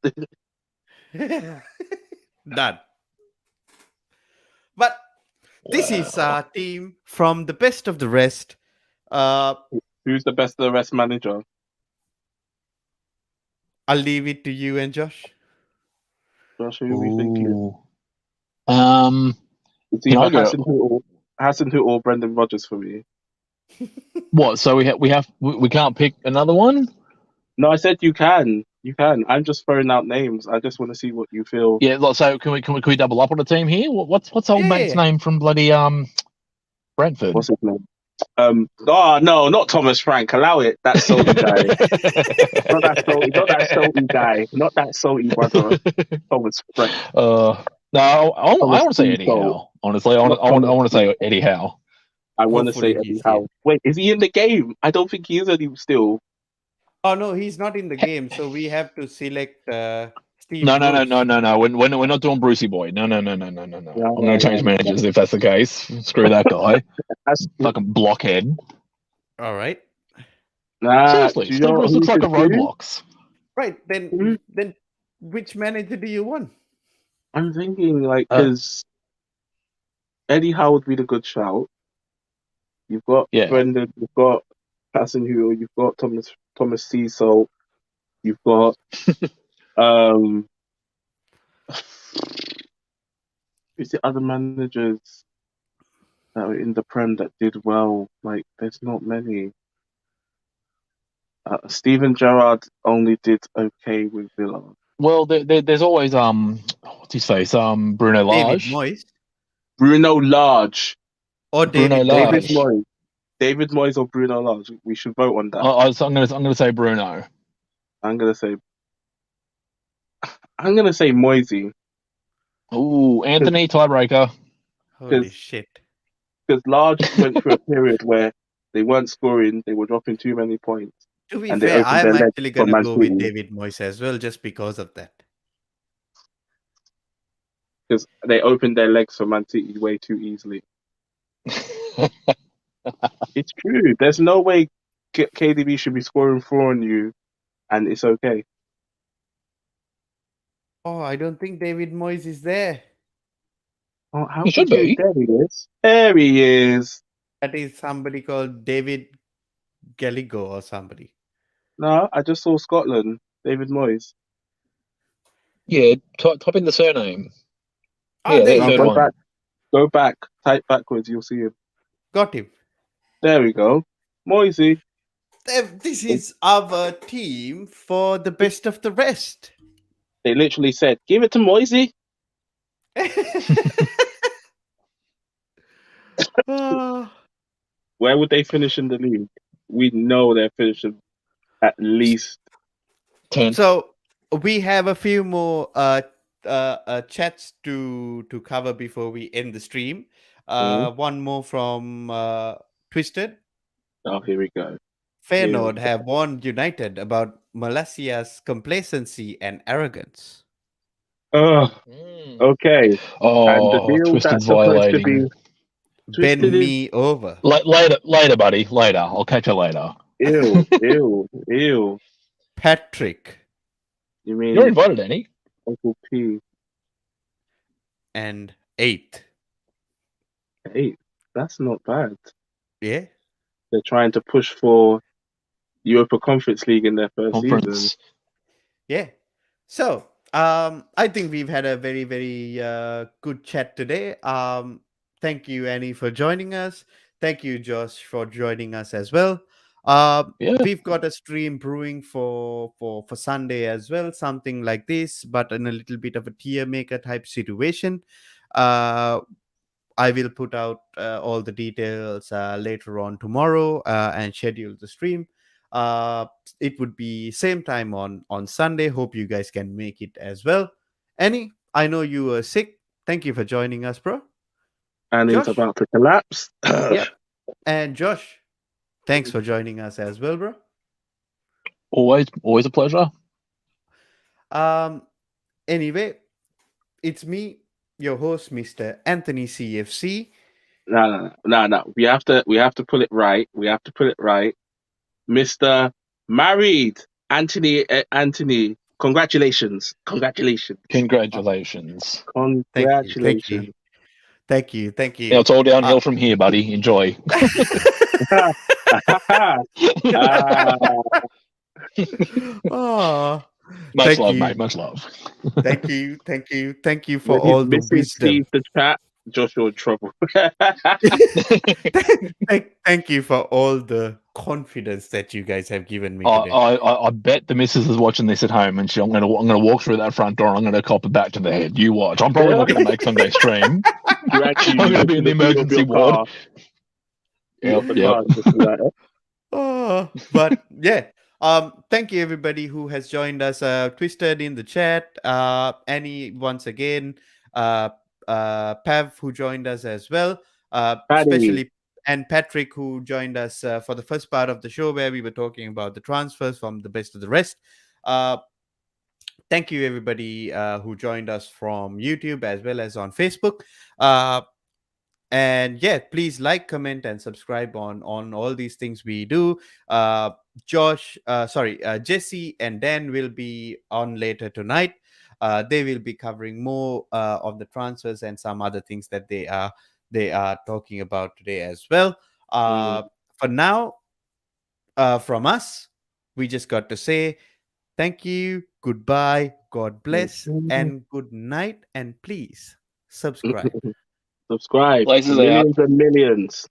Done. But this is our team from the best of the rest. Who's the best of the rest manager? I'll leave it to you and Josh. Josh, who are we thinking? It's Can I either go? Hassan Hoot or Brendan Rodgers for me. What? So we can't pick another one? No, I said you can. You can. I'm just throwing out names. I just want to see what you feel. Yeah. So can we double up on a team here? What's old mate's name from bloody Brentford? What's his name? Oh no, not Thomas Frank. Allow it. That salty guy. Not that salty. Not that salty guy. Not that salty brother. Thomas Frank. No, I want to say Eddie Thomas Howe. Honestly, I want to say Eddie Howe. I want to say Hopefully Eddie he's Howe. Wait, is he in the game? I don't think he is any still. Oh no, he's not in the game, so we have to select Steve. No. Bruce. We're not doing Brucey Boy. No. Yeah, I'm going to change managers if that's the case. Screw that guy. Fucking blockhead. All right. Seriously, do you Steve know Bruce who looks like a could do? Roblox. Right, then which manager do you want? I'm thinking because Eddie Howe would be the good shout. You've got Brendan, you've got Hassan Hoot, you've got Thomas Cecil, you've got who's the other managers that were in the Prem that did well? Like, there's not many. Steven Gerrard only did okay with Villa. Well, there's always what's his face? Bruno David Lage. Moyes. Bruno Lage. Or Bruno David Lage. Moyes. David Moyes or Bruno Lage. We should vote on that. I'm gonna say Bruno. I'm gonna say Moisey. Ooh, Anthony tiebreaker. Holy shit. Because Lage went through a period where they weren't scoring, they were dropping too many points. To be And they fair, opened their I'm legs actually for going to Man go with City. David Moyes as well, just because of that. Because they opened their legs for Man City way too easily. It's true. There's no way KDB should be scoring 4 on you, and it's okay. Oh, I don't think David Moyes is there. Oh, how He should could you? be. There he is. There he is. That is somebody called David Gallego or somebody. No, I just saw Scotland. David Moyes. Yeah, type in the surname. Ah, Yeah, there that you No, third go go. back. one. Go back. Type backwards. You'll see him. Got him. There we go. Moisey. This is our team for the best of the rest. They literally said, "Give it to Moisey." Ah. Where would they finish in the league? We know they're finishing at least. 10th. So we have a few more chats to cover before we end the stream. Mm. One more from Twisted. Oh, here we go. Here we Feyenoord go. have warned United about Malaysia's complacency and arrogance. Oh, Mm. okay. And the Oh, deal Twisted's that's supposed to be violating. twisted Bend is me over. Later, buddy. Later. I'll catch you later. ew, ew, ew. Patrick You You're mean invited, Annie. Uncle P? and 8th. Hey, that's not bad. Yeah. They're trying to push for Europa Conference League in their first season. Conference. Yeah. So, I think we've had a very, very good chat today. Thank you, Annie, for joining us. Thank you, Josh, for joining us as well. Yeah. We've got a stream brewing for Sunday as well, something like this, but in a little bit of a tier maker type situation. Uh, I will put out all the details later on tomorrow and schedule the stream. Uh, it would be same time on Sunday. Hope you guys can make it as well. Annie, I know you were sick. Thank you for joining us, bro. And he's Josh, about to collapse. yep, and Josh, thanks for joining us as well, bro. Always a pleasure. Um, anyway, it's me, your host, Mr. Anthony CFC. No. We have to put it right. We have to put it right. Mr. Married Anthony. Congratulations. Congratulations. Congratulations. Thank you, Congratulations. thank you, thank Now you. it's all Uh, downhill from here, buddy. Enjoy. Ah, oh, Much thank love, you. mate. Much love. Thank you for when his all the missus wisdom. sees the chat, Joshua in trouble. Thank you for all the confidence that you guys have given me I, today. I bet the missus is watching this at home, and I'm gonna walk through that front door. And I'm gonna cop it back to the head. You watch. I'm probably not gonna make Sunday stream. You actually I'm gonna go be to in the the boot of emergency your ward. car, boot of the Yep. car, and just be like, But yeah. Thank you everybody who has joined us. Twisted in the chat. Annie once again. Uh, Pav who joined us as well. Paddy. Especially and Patrick who joined us for the first part of the show where we were talking about the transfers from the best of the rest. Uh, thank you everybody who joined us from YouTube as well as on Facebook. And yeah, please like, comment, and subscribe on all these things we do. Jesse and Dan will be on later tonight. They will be covering more of the transfers and some other things that they are talking about today as well. For now, from us, we just got to say thank you, goodbye, God bless, and good night, and please subscribe. Subscribe. Blazers out. Millions and millions.